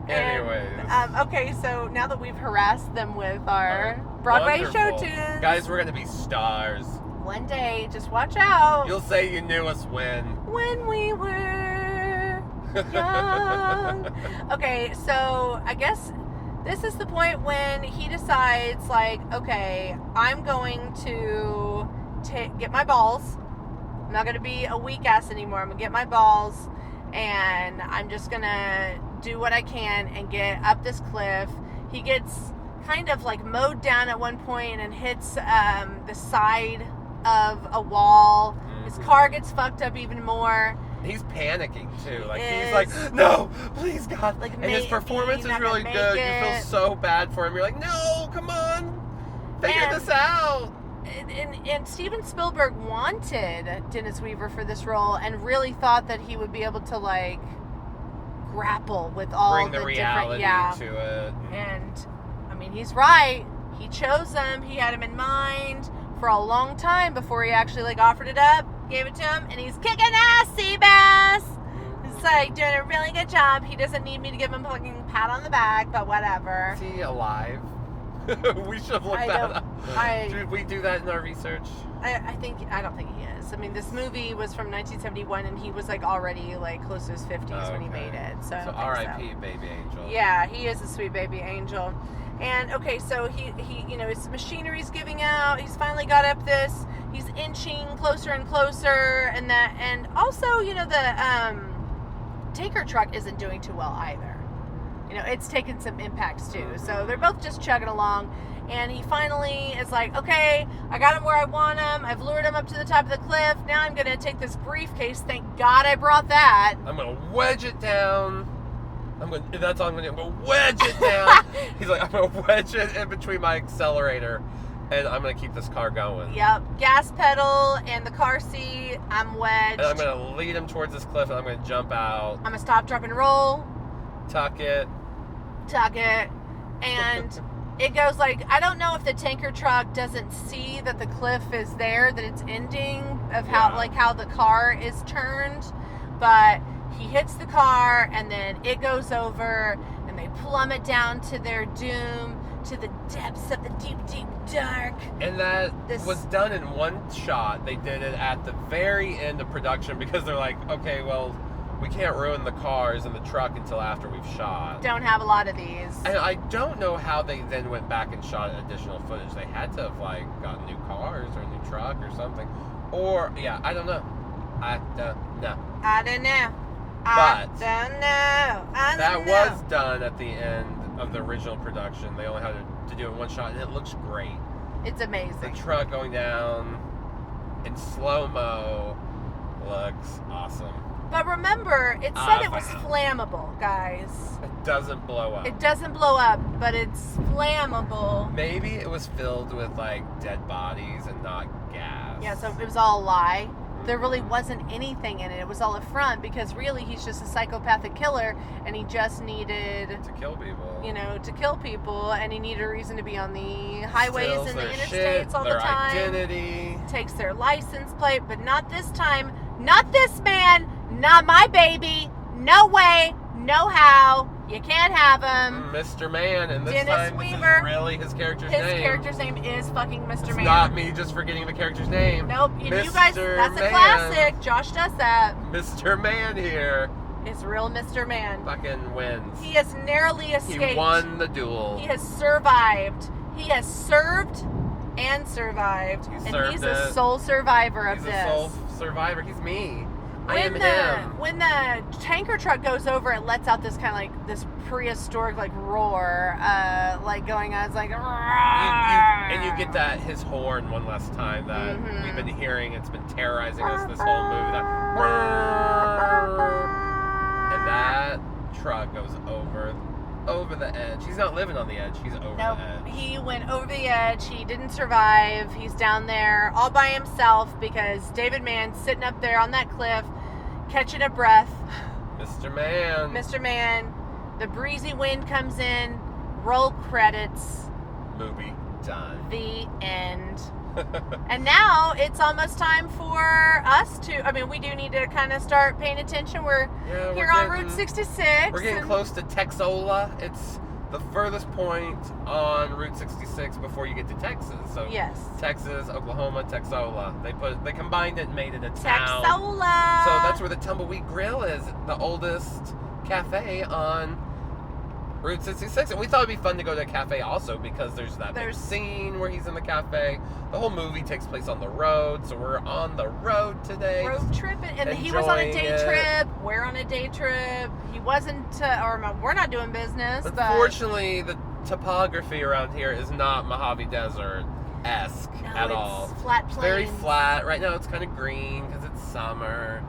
S1: Anyways.
S2: Okay, so now that we've harassed them with our Broadway show tunes.
S1: Guys, we're going to be stars.
S2: One day, just watch out.
S1: You'll say you knew us when.
S2: When we were young. Okay, so I guess this is the point when he decides, like, okay, I'm going to get my balls. I'm not going to be a weak ass anymore. I'm going to get my balls, and I'm just going to do what I can and get up this cliff. He gets kind of, like, mowed down at one point and hits the side of a wall. His car gets fucked up even more.
S1: He's panicking too. Like, he's like, no, please God.
S2: Like,
S1: and his performance is really good. You feel so bad for him. You're like, no, come on, figure this out.
S2: And Steven Spielberg wanted Dennis Weaver for this role and really thought that he would be able to, like, grapple with all
S1: bring
S2: the
S1: reality
S2: different,
S1: to it.
S2: And I mean, he's right. he chose him. He had him in mind for a long time before he actually like offered it up, gave it to him, and he's kicking ass, Seabass. He's like doing a really good job. He doesn't need me to give him a fucking pat on the back, but whatever.
S1: Is he alive? We should have looked that up. Did we do that in our research?
S2: I don't think he is. I mean, this movie was from 1971, and he was like already like close to his 50s when he made it. So
S1: R.I.P. Baby Angel.
S2: Yeah, he is a sweet baby angel. And okay, so he you know, his machinery's giving out. He's finally got up this. He's inching closer and closer, and also, you know, the tanker truck isn't doing too well either. You know, it's taken some impacts too. So they're both just chugging along. And he finally is like, okay, I got him where I want him. I've lured him up to the top of the cliff. Now I'm going to take this briefcase. Thank God I brought that.
S1: I'm going to wedge it down. That's all I'm going to do. I'm going to wedge it down. He's like, I'm going to wedge it in between my accelerator. And I'm going to keep this car going.
S2: Yep. Gas pedal and the car seat. I'm wedged.
S1: And I'm going to lead him towards this cliff, and I'm going to jump out.
S2: I'm going to stop, drop, and roll.
S1: Tuck it.
S2: And it goes like, I don't know if the tanker truck doesn't see that the cliff is there, that it's ending of how the car is turned, but he hits the car and then it goes over and they plummet down to their doom, to the depths of the deep, deep dark.
S1: And that was done in one shot. They did it at the very end of production because they're like, okay, well, we can't ruin the cars and the truck until after we've shot.
S2: Don't have a lot of these.
S1: And I don't know how they then went back and shot additional footage. They had to have like gotten new cars or a new truck or something. Or I don't know. That was done at the end of the original production. They only had to do it in one shot, and it looks great.
S2: It's amazing.
S1: The truck going down in slow-mo looks awesome.
S2: But remember, it said it was flammable, guys.
S1: It doesn't blow up.
S2: It doesn't blow up, but it's flammable.
S1: Maybe it was filled with, like, dead bodies and not gas.
S2: Yeah, so it was all a lie. There really wasn't anything in it. It was all a front because really he's just a psychopathic killer and he just needed...
S1: to kill people.
S2: You know, to kill people, and he needed a reason to be on the highways
S1: Steals
S2: and the
S1: their
S2: interstates
S1: shit,
S2: all the
S1: their
S2: time.
S1: Identity.
S2: Takes their license plate, but not this time. Not this man. Not my baby. No way. No how. You can't have him.
S1: Mr. Man, and this
S2: Dennis
S1: time
S2: Weaver.
S1: This is really his character's name.
S2: His character's name is fucking Mr.
S1: It's
S2: Man.
S1: not me just forgetting the character's name.
S2: Nope. You guys, that's
S1: Man.
S2: a classic. Josh does that.
S1: Mr. Man here.
S2: It's real Mr. Man.
S1: Fucking wins.
S2: He has narrowly escaped.
S1: He won the duel.
S2: He has survived. He has served and survived.
S1: And
S2: he's a sole survivor of this.
S1: He's a sole survivor. He's me. I am him.
S2: When the tanker truck goes over, it lets out this kind of like this prehistoric like roar, like going on. It's like,
S1: and you get that his horn one last time that we've been hearing. It's been terrorizing us this whole movie. And that truck goes over the edge. He's not living on the edge. He's over the edge.
S2: He went over the edge. He didn't survive. He's down there all by himself because David Mann's sitting up there on that cliff, catching a breath.
S1: Mr. Man.
S2: Mr. Man. The breezy wind comes in. Roll credits.
S1: Movie done.
S2: The end. And now it's almost time for us to, I mean, we do need to kind of start paying attention. We're here on Route 66.
S1: We're getting close to Texola. It's the furthest point on Route 66 before you get to Texas. So
S2: yes.
S1: Texas, Oklahoma, Texola. They combined it and made it a town.
S2: Texola.
S1: So that's where the Tumbleweed Grill is, the oldest cafe on Route 66, and we thought it'd be fun to go to a cafe also because there's big scene where he's in the cafe. The whole movie takes place on the road, so we're on the road today.
S2: Road tripping, and he was on a day trip. We're on a day trip. He wasn't, or we're not doing business.
S1: Unfortunately, the topography around here is not Mojave Desert-esque at all.
S2: Flat plains.
S1: It's very flat. Right now it's kind of green because it's summer,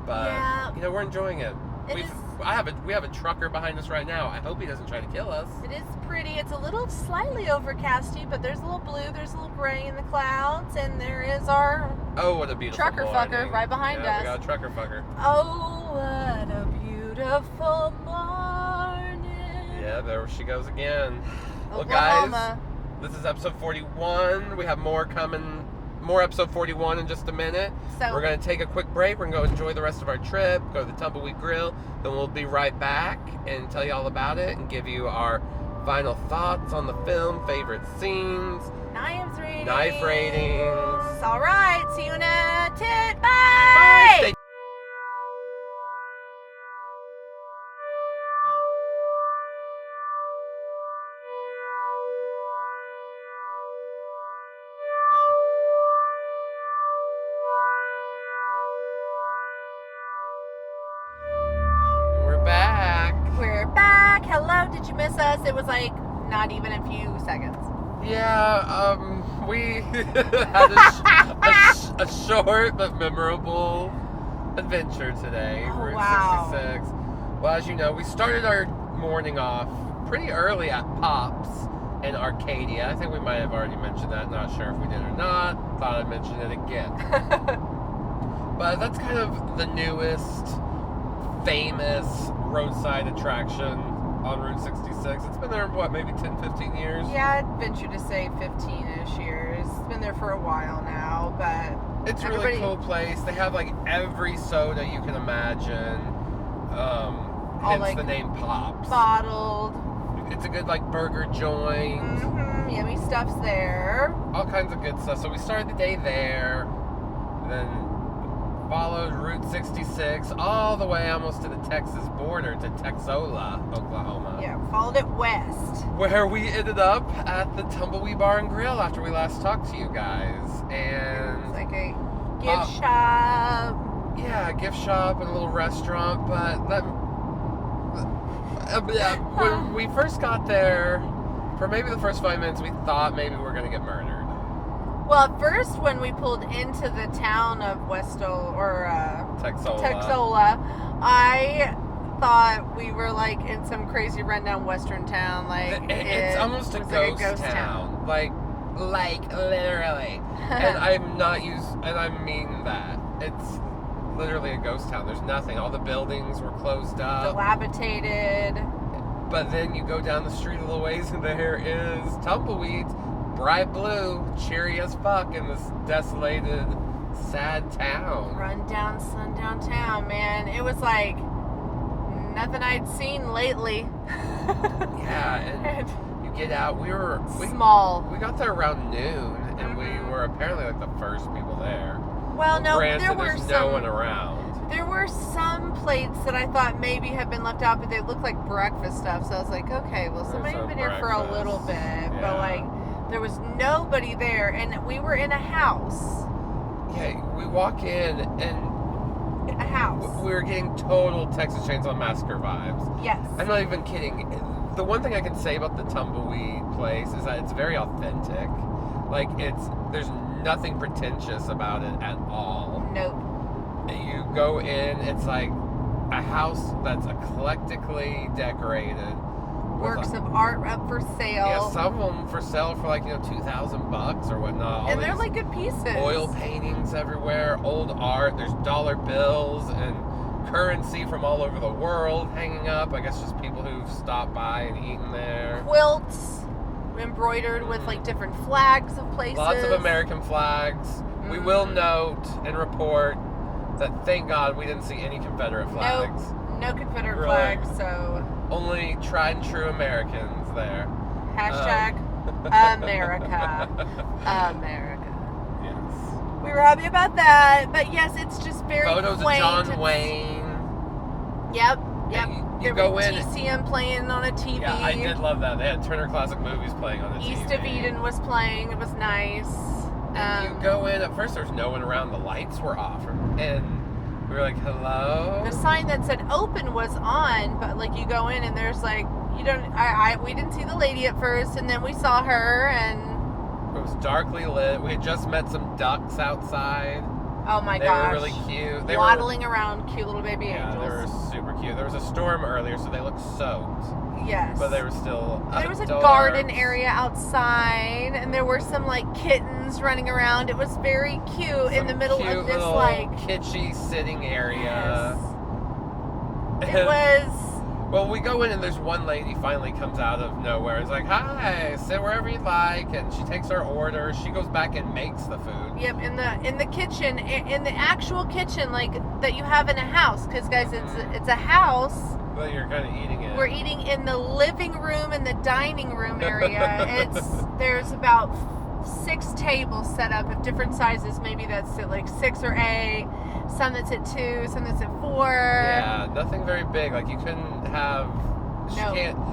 S1: but you know, we're enjoying it. We have a trucker behind us right now. I hope he doesn't try to kill us.
S2: It is pretty. It's a little slightly overcasty, but there's a little blue, there's a little gray in the clouds, and there is our
S1: what a beautiful
S2: trucker fucker right behind us.
S1: We got a trucker fucker.
S2: Oh, what a beautiful morning.
S1: Yeah, there she goes again.
S2: Oklahoma.
S1: Well, guys, This is episode 41. We have more coming, more episode 41 in just a minute.
S2: So
S1: we're going to take a quick break. We're going to go enjoy the rest of our trip, go to the Tumbleweed Grill. Then we'll be right back and tell you all about it and give you our final thoughts on the film, favorite scenes,
S2: knife
S1: ratings.
S2: All right, see you in a tit.
S1: Bye.
S2: Bye.
S1: We're back.
S2: We're back. Hello, did you miss us? It was like not even a few seconds.
S1: Yeah, we had a short but memorable adventure today.
S2: Oh,
S1: We're
S2: wow.
S1: at 66. Well, as you know, we started our morning off pretty early at Pops in Arcadia. I think we might have already mentioned that. Not sure if we did or not. Thought I'd mention it again. But that's kind of the newest famous roadside attraction on Route 66. It's been there, what, maybe 10, 15 years?
S2: Yeah, I'd venture to say 15-ish years. It's been there for a while now, but
S1: It's a really cool place. They have like every soda you can imagine. Hence
S2: like
S1: the name Pops.
S2: bottled.
S1: It's a good like burger joint.
S2: Mm-hmm. Yummy stuff's there.
S1: All kinds of good stuff. So we started the day there, then followed Route 66 all the way almost to the Texas border to Texola, Oklahoma.
S2: Yeah, followed it west.
S1: Where we ended up at the Tumbleweed Bar and Grill after we last talked to you guys. And
S2: It's like a gift shop.
S1: yeah, a gift shop and a little restaurant, but that when we first got there, for maybe the first 5 minutes, we thought maybe we were going to get murdered.
S2: Well, at first, when we pulled into the town of Westel or Texola, I thought we were like in some crazy rundown western town. Like
S1: It's almost a
S2: was
S1: ghost,
S2: like
S1: town. Like literally. And I mean that. It's literally a ghost town. There's nothing. All the buildings were closed up.
S2: Dilapidated.
S1: But then you go down the street a little ways and there is Tumbleweeds, bright blue, cheery as fuck in this desolated, sad town.
S2: Rundown, sundown town, man. It was like nothing I'd seen lately.
S1: Yeah, and you get out. We
S2: Small.
S1: We got there around noon, and we were apparently like the first people there.
S2: Well, no,
S1: Granted,
S2: there were
S1: there's
S2: some.
S1: no one around.
S2: There were some plates that I thought maybe had been left out, but they looked like breakfast stuff. So I was like, okay, well, somebody's
S1: There's
S2: been
S1: no
S2: here for a
S1: breakfast.
S2: little bit,
S1: Yeah.
S2: but like, there was nobody there, and we were in a house.
S1: Yeah, we walk in, and
S2: A house.
S1: we were getting total Texas Chainsaw Massacre vibes.
S2: Yes.
S1: I'm not even kidding. The one thing I can say about the Tumbleweed place is that it's very authentic. Like, there's nothing pretentious about it at all.
S2: Nope.
S1: You go in, it's like a house that's eclectically decorated.
S2: Works of art up for sale.
S1: Yeah, some of them for sale for like, $2,000 or whatnot. All
S2: and they're
S1: these
S2: like good pieces.
S1: oil paintings everywhere, old art. There's dollar bills and currency from all over the world hanging up. I guess just people who've stopped by and eaten there.
S2: Quilts embroidered with like different flags of places.
S1: Lots of American flags. We will note and report that thank God we didn't see any Confederate flags.
S2: No Confederate
S1: Really?
S2: flags, so
S1: Only tried and true Americans there.
S2: hashtag America. America.
S1: Yes.
S2: We were happy about that, but yes, it's just very
S1: Photos
S2: quaint.
S1: of John Wayne.
S2: Yep.
S1: And you
S2: There
S1: go
S2: was
S1: in.
S2: TCM playing on a TV.
S1: Yeah, I did love that. They had Turner Classic Movies playing on the TV.
S2: East of Eden was playing. It was nice.
S1: And you go in, at first there was no one around, the lights were off, and we were like, hello?
S2: The sign that said open was on, but like you go in and there's like, we didn't see the lady at first, and then we saw her, and
S1: It was darkly lit. We had just met some ducks outside.
S2: oh my
S1: They
S2: gosh.
S1: were really cute. They
S2: waddling around, cute little baby
S1: Yeah,
S2: angels.
S1: they were super cute. There was a storm earlier, so they looked soaked.
S2: Yes.
S1: But they were still
S2: There was a
S1: adorable.
S2: garden area outside, and there were some like kittens running around. It was very cute in the middle
S1: cute
S2: of this
S1: little
S2: like
S1: kitschy sitting area.
S2: Yes. It was
S1: Well, we go in and there's one lady finally comes out of nowhere. It's like, hi, sit wherever you'd like, and she takes our order. She goes back and makes the food.
S2: Yep, in the kitchen, in the actual kitchen, like that you have in a house. Because guys, it's a house.
S1: But you're kind of eating it.
S2: We're eating in the living room and the dining room area. There's about 6 tables set up of different sizes. Maybe that's at like 6 or 8. Some that's at 2, some that's at 4.
S1: Yeah, nothing very big. Like you couldn't have.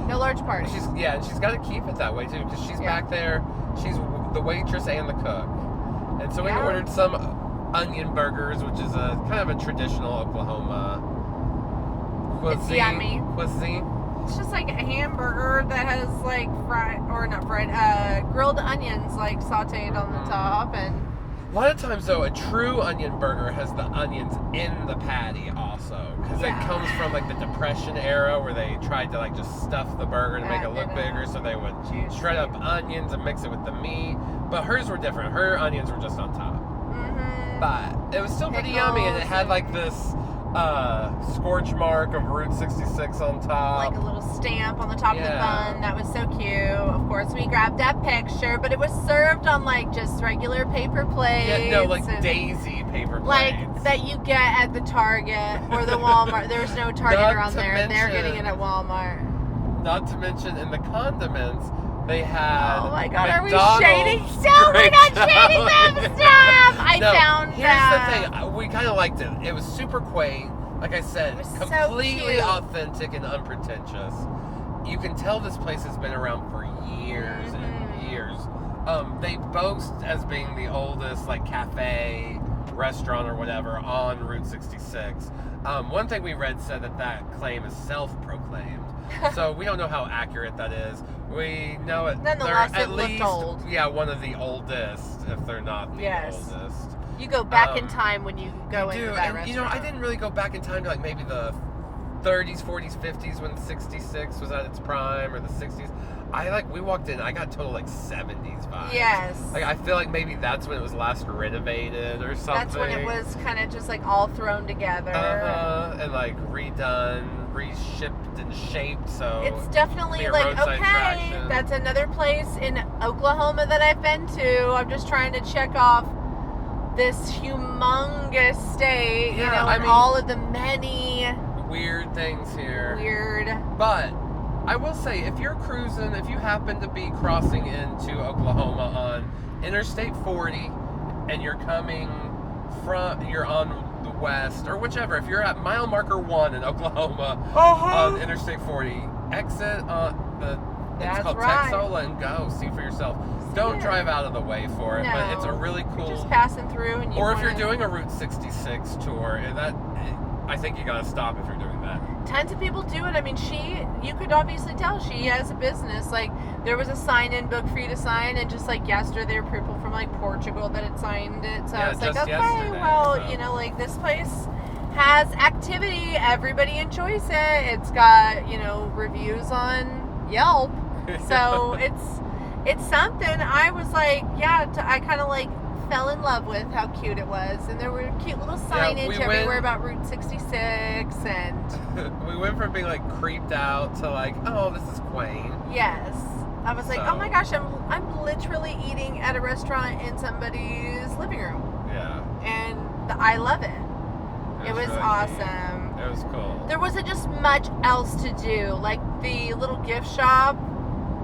S2: No large parties.
S1: She's got to keep it that way too, because she's back there. She's the waitress and the cook, and so we ordered some onion burgers, which is a kind of a traditional Oklahoma cuisine.
S2: It's yummy.
S1: Cuisine.
S2: It's just like a hamburger that has like grilled onions like sauteed on the top, and
S1: a lot of times though, a true onion burger has the onions in the patty also, because it comes from like the Depression era where they tried to like just stuff the burger to make it look bigger, so they would shred up onions and mix it with the meat. But hers were different. Her onions were just on top.
S2: Mm-hmm.
S1: But it was still pretty yummy, and it had like this scorch mark of Route 66 on top.
S2: Like a little stamp on the top of the bun. That was so cute. Of course, we grabbed that picture, but it was served on like just regular paper plates.
S1: Yeah, no, like daisy paper plates.
S2: Like that you get at the Target or the Walmart. There's no Target around there. They're getting it at Walmart.
S1: Not to mention in the condiments, they had.
S2: Oh my God,
S1: McDonald's.
S2: are we shading? No, we're not shading them. Stop! I found that.
S1: Here's the thing. We kind of liked it. It was super quaint. Like I said, completely authentic and unpretentious. You can tell this place has been around for years and years. They boast as being the oldest like cafe, restaurant, or whatever on Route 66. One thing we read said that claim is self-proclaimed. So we don't know how accurate that is. We know it.
S2: Nonetheless,
S1: they're at least
S2: old.
S1: one of the oldest, if they're not the oldest.
S2: You go back in time when you go into that restaurant.
S1: You know, I didn't really go back in time to like maybe the 30s, 40s, 50s when 66 was at its prime, or the 60s. We walked in, I got total like 70s vibes.
S2: Yes.
S1: Like I feel like maybe that's when it was last renovated or something.
S2: That's when it was kind of just like all thrown together.
S1: And like redone, reshipped and shaped, so
S2: it's definitely like, okay,
S1: attraction.
S2: That's another place in Oklahoma that I've been to. I'm just trying to check off this humongous state, and all of the many
S1: weird things here.
S2: But
S1: I will say, if you're cruising, if you happen to be crossing into Oklahoma on Interstate 40, and you're on the west, or whichever, if you're at mile marker 1 in Oklahoma on Interstate 40, exit on it's called Texola and go. See for yourself. Don't drive out of the way for it, but it's a really cool.
S2: You're just passing through, and
S1: if you're doing a Route 66 tour, I think you gotta stop if you're doing that.
S2: Tons of people do it. I mean, you could obviously tell she has a business. Like, there was a sign-in book for you to sign, and just like yesterday, there were people from like Portugal that had signed it. So I was like, okay, well, like this place has activity. Everybody enjoys it. It's got, reviews on Yelp. So it's something. I was like, I kind of like fell in love with how cute it was, and there were cute little signage everywhere about Route 66, and
S1: we went from being like creeped out to like, oh, this is quaint.
S2: Yes, I was like, oh my gosh, I'm literally eating at a restaurant in somebody's living room.
S1: Yeah,
S2: and I love it. It was really awesome.
S1: Neat. It was cool.
S2: There wasn't just much else to do. Like the little gift shop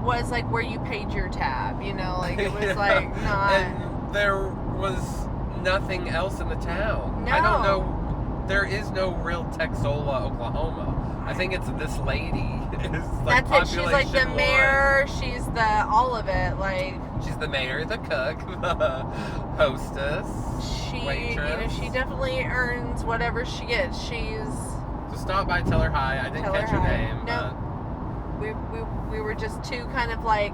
S2: was like where you paid your tab. Like it was like not.
S1: And there was nothing else in the town.
S2: No.
S1: I don't know. There is no real Texola, Oklahoma. I think it's this lady. Like
S2: that's it. She's like the mayor. She's the all of it. Like
S1: she's the mayor, the cook, the hostess. Waitress.
S2: She definitely earns whatever she gets.
S1: So stop by, tell her hi. I didn't catch her name.
S2: No. We were just two kind of like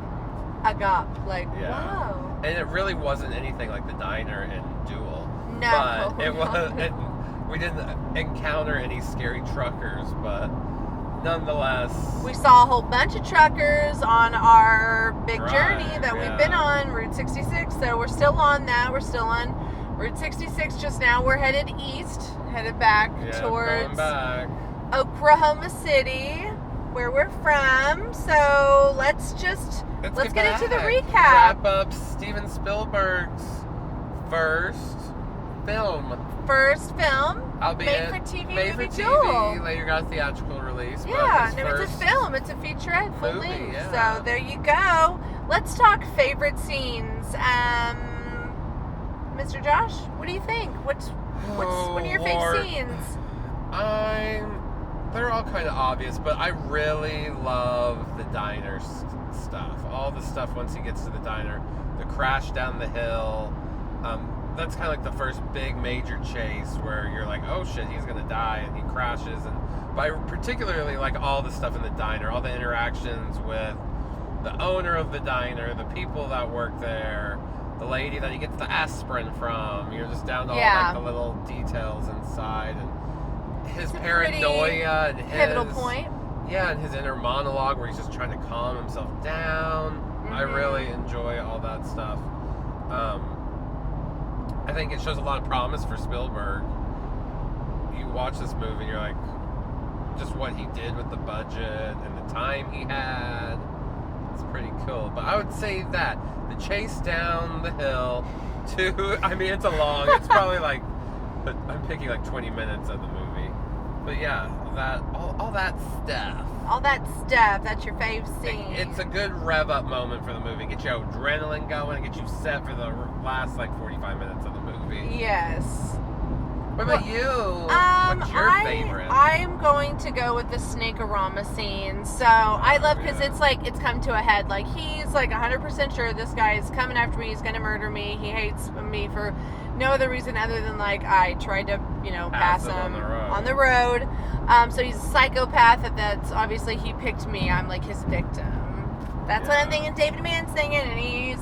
S2: agap, like wow.
S1: And it really wasn't anything like the diner in Duel.
S2: No.
S1: But it was. We didn't encounter any scary truckers, but nonetheless,
S2: we saw a whole bunch of truckers on our big journey that we've been on, Route 66. So we're still on that. We're still on Route 66 just now. We're headed east, headed back towards Oklahoma City. where we're from. So let's get into the recap.
S1: Wrap up Steven Spielberg's first film.
S2: Made for TV movie
S1: TV.
S2: Duel.
S1: Later got a theatrical release.
S2: Yeah, no, it's a film. It's a featurette, full
S1: movie,
S2: length.
S1: yeah.
S2: So there you go. Let's talk favorite scenes. Mr. Josh, what do you think? What's one of your favorite scenes?
S1: They're all kind of obvious, but I really love the diner stuff. All the stuff once he gets to the diner, the crash down the hill. That's kind of like the first big major chase where you're like, oh shit, he's gonna die, and he crashes. But I particularly like all the stuff in the diner, all the interactions with the owner of the diner, the people that work there, the lady that he gets the aspirin from. You're just down to all like the little details inside, and his paranoia and his
S2: pivotal point.
S1: Yeah, and his inner monologue where he's just trying to calm himself down. Mm-hmm. I really enjoy all that stuff. I think it shows a lot of promise for Spielberg. You watch this movie and you're like, just what he did with the budget and the time he had. It's pretty cool. But I would say that the chase down the hill it's probably like, I'm picking like 20 minutes of the movie. But yeah, all that stuff.
S2: All that stuff, that's your fave scene.
S1: It's a good rev up moment for the movie. Get your adrenaline going, get you set for the last like 45 minutes of the movie.
S2: Yes.
S1: What about you? What's your favorite?
S2: I'm going to go with the Snake-a-Rama scene. So I love, because it's like, it's come to a head. Like, he's like 100% sure this guy is coming after me. He's going to murder me. He hates me for no other reason other than like I tried to, pass him on the road. So he's a psychopath. That's obviously he picked me. I'm like his victim. That's what I'm thinking. David Mann's singing, and he's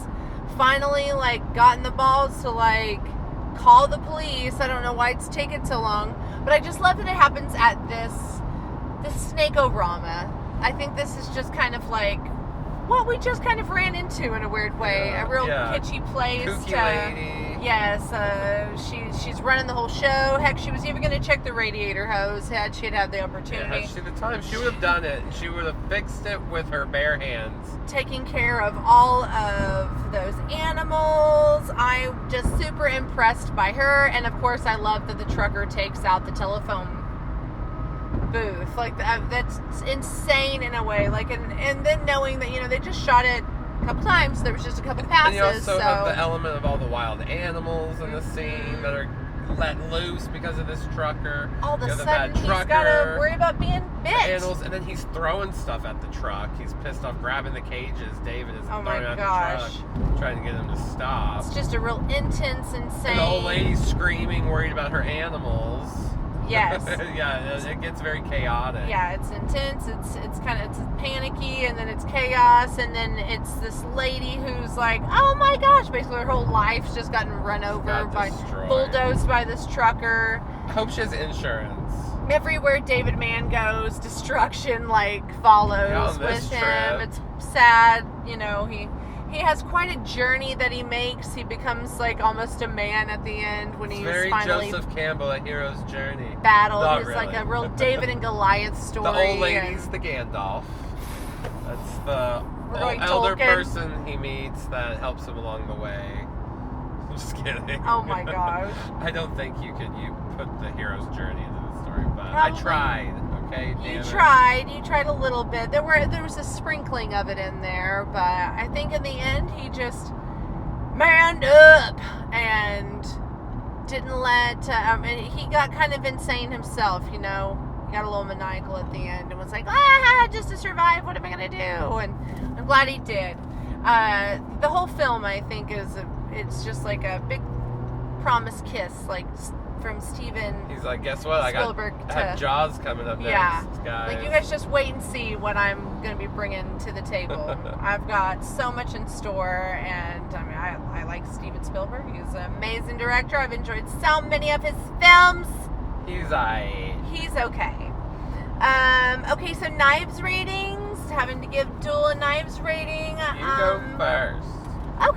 S2: finally like gotten the balls to like call the police. I don't know why it's taken so long, but I just love that it happens at this Snake-o-Rama. I think this is just kind of like what we just kind of ran into in a weird way. A real kitschy place.
S1: Kooky lady.
S2: Yes, she's running the whole show. Heck, she was even going to check the radiator hose had she had the opportunity.
S1: Yeah, had she the time, she would have done it. She would have fixed it with her bare hands.
S2: Taking care of all of those animals. I'm just super impressed by her. And of course, I love that the trucker takes out the telephone booth. Like, that's insane in a way. Like, and then knowing that, they just shot it a couple times. There was just a couple passes.
S1: And you also have the element of all the wild animals in the scene that are let loose because of this trucker.
S2: All of a sudden, he's got to worry about being bit.
S1: The animals, and then he's throwing stuff at the truck. He's pissed off, grabbing the cages. David is throwing at the truck, trying to get him to stop.
S2: It's just a real intense, insane.
S1: And the old lady's screaming, worried about her animals.
S2: Yes.
S1: Yeah, it gets very chaotic.
S2: Yeah, it's intense. It's panicky, and then it's chaos, and then it's this lady who's like, oh my gosh, basically her whole life's just gotten run over bulldozed by this trucker.
S1: I hope she has insurance.
S2: Everywhere David Mann goes, destruction follows with him. It's sad, He has quite a journey that he makes. He becomes almost a man at the end when he's finally
S1: Joseph Campbell, A Hero's Journey.
S2: Battle. He's like a real David and Goliath story.
S1: The old lady's the Gandalf. That's the elder person he meets that helps him along the way. I'm just kidding.
S2: Oh my gosh.
S1: I don't think you put the hero's journey into the story, but I tried. Okay,
S2: you tried a little bit. There was a sprinkling of it in there, but I think in the end he just manned up and didn't let. And he got kind of insane himself, He got a little maniacal at the end and was like, just to survive, what am I gonna do? And I'm glad he did. The whole film, I think, it's just like a big promise kiss, from Steven.
S1: He's like, guess what?
S2: Spielberg
S1: I have Jaws coming up next, guys.
S2: You guys just wait and see what I'm going to be bringing to the table. I've got so much in store, and I like Steven Spielberg. He's an amazing director. I've enjoyed so many of his films.
S1: He's
S2: okay. Okay, so Knives ratings. Having to give Duel a Knives rating.
S1: You go first.
S2: Okay,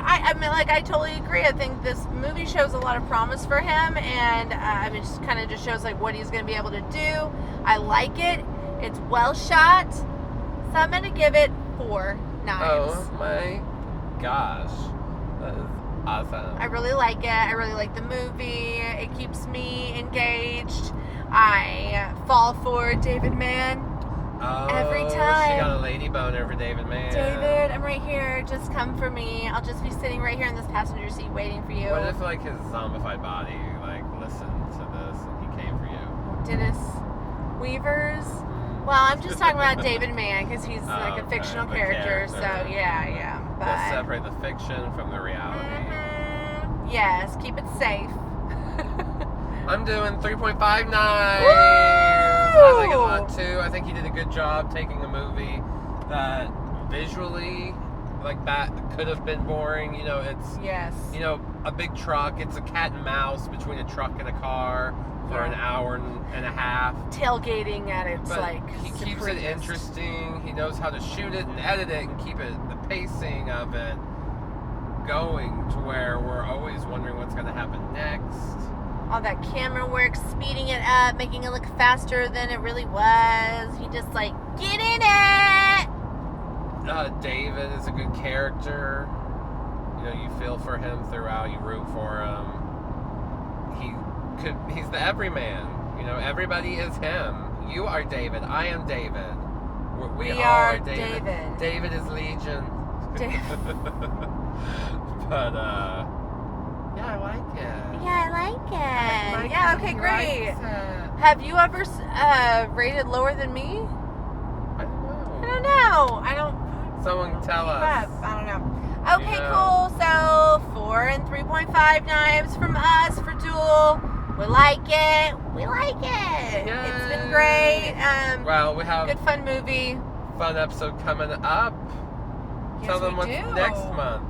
S2: I totally agree. I think this movie shows a lot of promise for him, and it just kind of shows what he's going to be able to do. I like it. It's well shot, so I'm going to give it 4 knives.
S1: Oh my gosh. That is awesome.
S2: I really like it. I really like the movie. It keeps me engaged. I fall for David Mann. Every time.
S1: She got a lady boner for David Mann.
S2: David, I'm right here. Just come for me. I'll just be sitting right here in this passenger seat waiting for you.
S1: What if, like, his zombified body, like, listened to this and he came for you?
S2: Dennis Weavers? Well, I'm just talking about David Mann because he's like a fictional character. So, yeah. But
S1: Let's separate the fiction from the reality.
S2: Yes, keep it safe.
S1: I'm doing 3.5 knives.
S2: Woo!
S1: I like it a lot too. I think he did a good job taking a movie that visually, like, that could have been boring. You know, it's a big truck. It's a cat and mouse between a truck and a car for an hour and a half.
S2: Tailgating at its
S1: He keeps it interesting. He knows how to shoot it and edit it and keep the pacing of it going to where we're always wondering what's going to happen next.
S2: All that camera work, speeding it up, making it look faster than it really was. He just get in it.
S1: David is a good character. You know, you feel for him throughout. You root for him. He's the everyman. You know, everybody is him. You are David. I am David. We are David. David is Legion. But yeah, I like it.
S2: Yeah, I like it.
S1: Yeah,
S2: okay, great. Have you ever rated lower than me?
S1: I don't know.
S2: I don't.
S1: Someone tell us.
S2: I don't know. Okay, cool. So 4 and 3.5 knives from us for Duel. We like it.
S1: Yay.
S2: It's been great.
S1: Well, we have
S2: good fun movie.
S1: Fun episode coming up.
S2: Yes,
S1: Tell them
S2: we
S1: what's
S2: do.
S1: next month.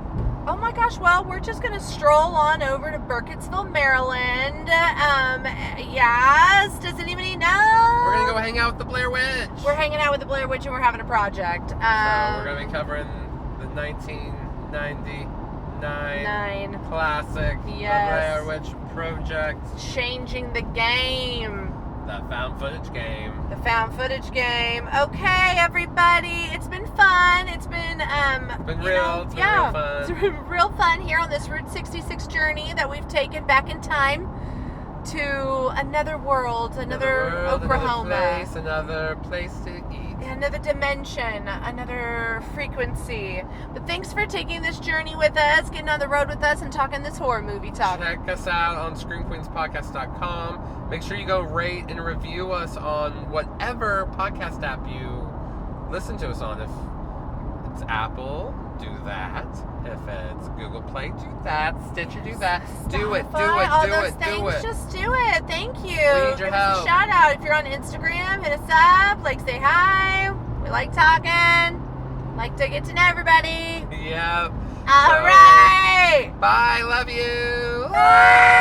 S2: Oh my gosh, well, we're just going to stroll on over to Burkittsville, Maryland. Yes, does anybody know?
S1: We're going to go hang out with the Blair Witch.
S2: We're hanging out with the Blair Witch and we're having a project.
S1: So we're going to be covering the 1999 classic The Blair Witch Project.
S2: Changing the game.
S1: That found footage game.
S2: The found footage game. Okay, everybody. It's been fun. It's been
S1: real fun.
S2: It's been real fun here on this Route 66 journey that we've taken back in time to another world, another Oklahoma.
S1: Another place to eat.
S2: Another dimension, another frequency. But thanks for taking this journey with us, getting on the road with us, and talking this horror movie talk.
S1: Check us out on ScreamQueensPodcast.com. Make sure you go rate and review us on whatever podcast app you listen to us on. If it's Apple, do that. If it's Google Play, do that. Stitcher, do that. Do it.
S2: Just do it. Thank you.
S1: We need your
S2: Give us
S1: help.
S2: a shout out. If you're on Instagram, hit us up. Say hi. We like talking. Like to get to know everybody.
S1: Yep.
S2: All right.
S1: Bye. Love you.
S2: Bye.